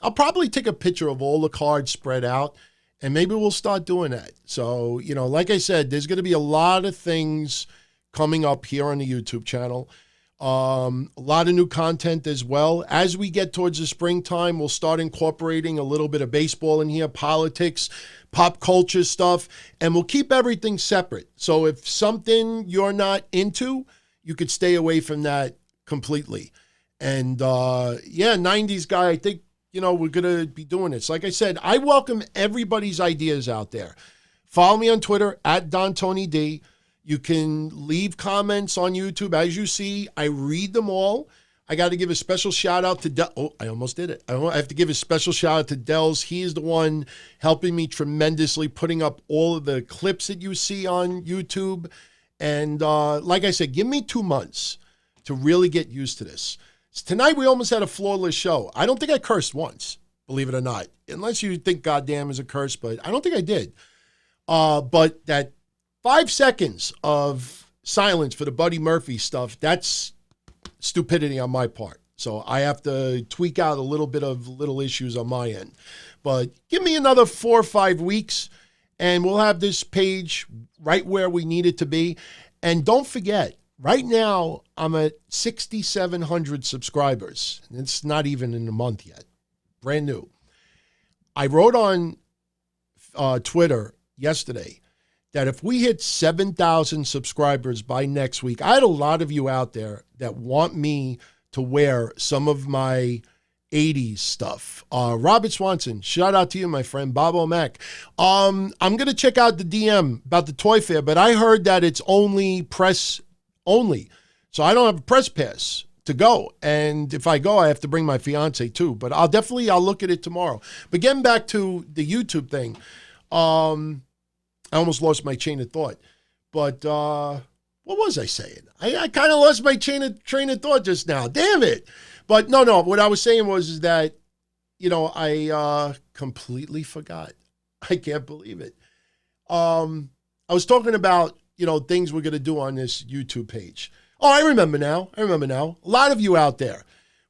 I'll probably take a picture of all the cards spread out, and maybe we'll start doing that. So, like I said, there's going to be a lot of things coming up here on the YouTube channel. A lot of new content as well. As we get towards the springtime, we'll start incorporating a little bit of baseball in here, politics, pop culture stuff, and we'll keep everything separate. So if something you're not into, you could stay away from that completely. And 90s guy, I think, we're going to be doing this. Like I said, I welcome everybody's ideas out there. Follow me on Twitter at DonTonyD. You can leave comments on YouTube. As you see, I read them all. I got to give a special shout out to I almost did it. I have to give a special shout out to Dells. He is the one helping me tremendously, putting up all of the clips that you see on YouTube. And like I said, give me 2 months to really get used to this. Tonight, we almost had a flawless show. I don't think I cursed once, believe it or not. Unless you think goddamn is a curse, but I don't think I did. But that 5 seconds of silence for the Buddy Murphy stuff, that's stupidity on my part. So I have to tweak out a little bit of little issues on my end. But give me another 4 or 5 weeks, and we'll have this page right where we need it to be. And don't forget, right now I'm at 6,700 subscribers. It's not even in a month yet. Brand new. I wrote on Twitter yesterday that if we hit 7,000 subscribers by next week, I had a lot of you out there that want me to wear some of my 80s stuff. Robert Swanson, shout out to you, my friend. Bob O'Mac. I'm going to check out the DM about the Toy Fair, but I heard that it's only press only. So I don't have a press pass to go. And if I go, I have to bring my fiance too. But I'll look at it tomorrow. But getting back to the YouTube thing, I almost lost my chain of thought. But what was I saying? I kind of lost my train of thought just now. Damn it. But no. What I was saying was that, I completely forgot. I can't believe it. I was talking about, things we're going to do on this YouTube page. Oh, I remember now. A lot of you out there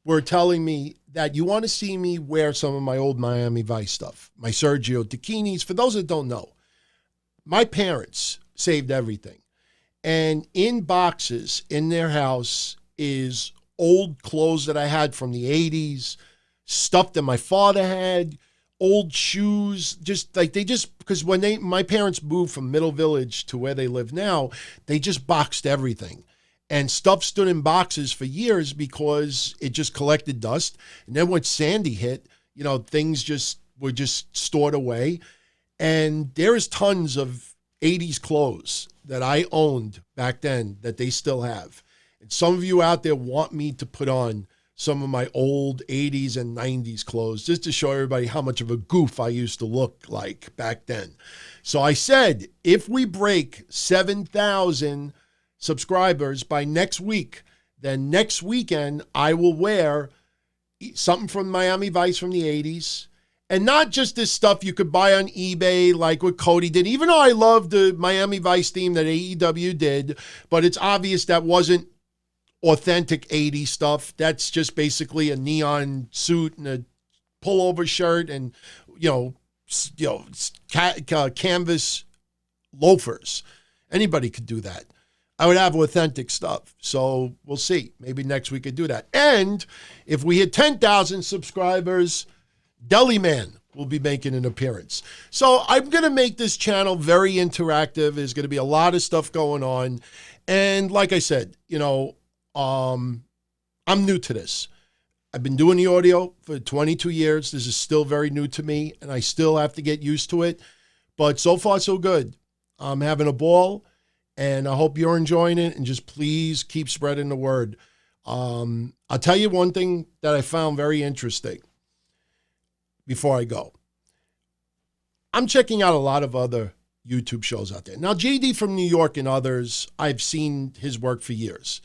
were telling me that you want to see me wear some of my old Miami Vice stuff, my Sergio Tacchinis. For those that don't know, my parents saved everything. And in boxes in their house is old clothes that I had from the 80s, stuff that my father had, old shoes, because when my parents moved from Middle Village to where they live now, they just boxed everything. And stuff stood in boxes for years because it just collected dust. And then when Sandy hit, things were just stored away. And there is tons of 80s clothes that I owned back then that they still have. And some of you out there want me to put on some of my old 80s and 90s clothes just to show everybody how much of a goof I used to look like back then. So I said, if we break 7,000 subscribers by next week, then next weekend I will wear something from Miami Vice from the 80s. And not just this stuff you could buy on eBay like what Cody did, even though I love the Miami Vice theme that AEW did, but it's obvious that wasn't authentic 80s stuff. That's just basically a neon suit and a pullover shirt and, canvas loafers. Anybody could do that. I would have authentic stuff. So we'll see. Maybe next week I do that. And if we hit 10,000 subscribers, Deli Man will be making an appearance. So I'm going to make this channel very interactive. There's going to be a lot of stuff going on. And like I said, I'm new to this. I've been doing the audio for 22 years. This is still very new to me, and I still have to get used to it. But so far, so good. I'm having a ball, and I hope you're enjoying it. And just please keep spreading the word. I'll tell you one thing that I found very interesting before I go. I'm checking out a lot of other YouTube shows out there. Now, JD from New York and others, I've seen his work for years.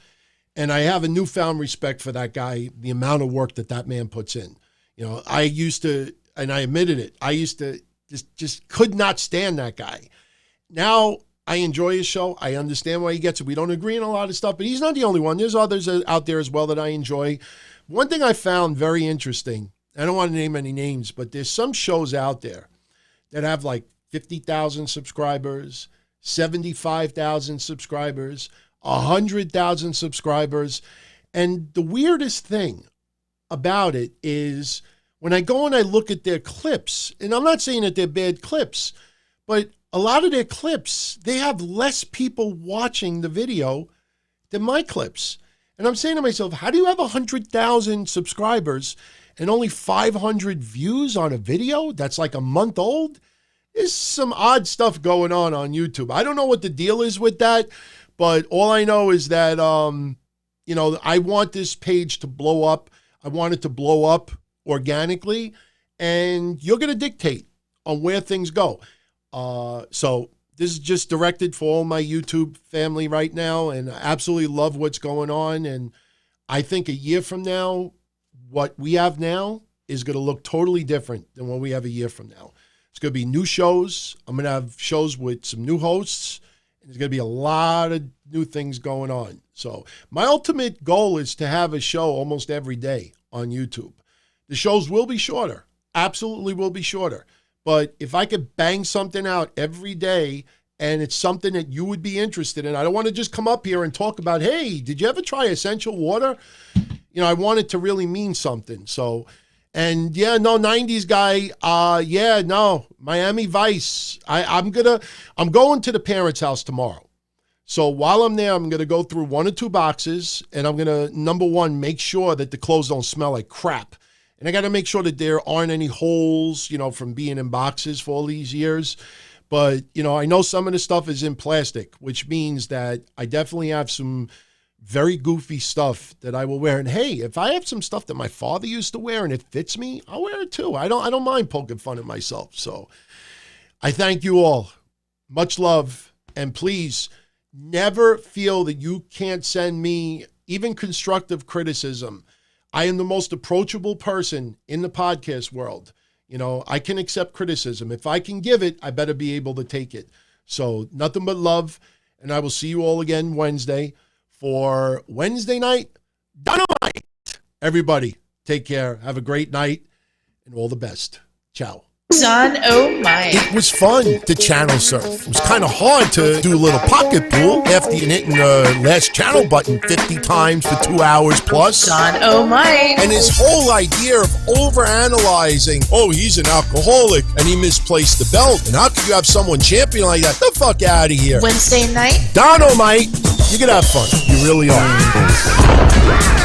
And I have a newfound respect for that guy, the amount of work that man puts in. I used to, and I admitted it, I used to just could not stand that guy. Now, I enjoy his show. I understand why he gets it. We don't agree on a lot of stuff, but he's not the only one. There's others out there as well that I enjoy. One thing I found very interesting, I don't want to name any names, but there's some shows out there that have like 50,000 subscribers, 75,000 subscribers, 100,000 subscribers. And the weirdest thing about it is when I go and I look at their clips, and I'm not saying that they're bad clips, but a lot of their clips, they have less people watching the video than my clips. And I'm saying to myself, how do you have 100,000 subscribers and only 500 views on a video that's like a month old? There's some odd stuff going on YouTube. I don't know what the deal is with that, but all I know is that, I want this page to blow up. I want it to blow up organically, and you're going to dictate on where things go. So this is just directed for all my YouTube family right now, and I absolutely love what's going on. And I think a year from now, what we have now is going to look totally different than what we have a year from now. It's going to be new shows. I'm going to have shows with some new hosts, There's going to be a lot of new things going on. So my ultimate goal is to have a show almost every day on YouTube. The shows will be shorter. Absolutely will be shorter. But if I could bang something out every day and it's something that you would be interested in, I don't want to just come up here and talk about, hey, did you ever try essential water? I want it to really mean something. So, and yeah, no, 90s guy, Miami Vice. I'm going to the parents' house tomorrow. So while I'm there, I'm going to go through 1 or 2 boxes, and I'm going to, number one, make sure that the clothes don't smell like crap. And I got to make sure that there aren't any holes, from being in boxes for all these years. But, I know some of the stuff is in plastic, which means that I definitely have some very goofy stuff that I will wear. And hey, if I have some stuff that my father used to wear and it fits me, I'll wear it too. I don't mind poking fun at myself. So I thank you all. Much love. And please never feel that you can't send me even constructive criticism. I am the most approachable person in the podcast world. I can accept criticism. If I can give it, I better be able to take it. So nothing but love. And I will see you all again Wednesday for Wednesday Night Dynamite. Everybody, take care. Have a great night and all the best. Ciao. Don-O-Mite. It was fun to channel surf. It was kind of hard to do a little pocket pool after you hitting the last channel button 50 times for 2 hours plus. Don-O-Mite. And his whole idea of overanalyzing, oh, he's an alcoholic and he misplaced the belt. And how could you have someone champion like that? The fuck out of here. Wednesday night. Don-O-Mite, you can have fun. You really are.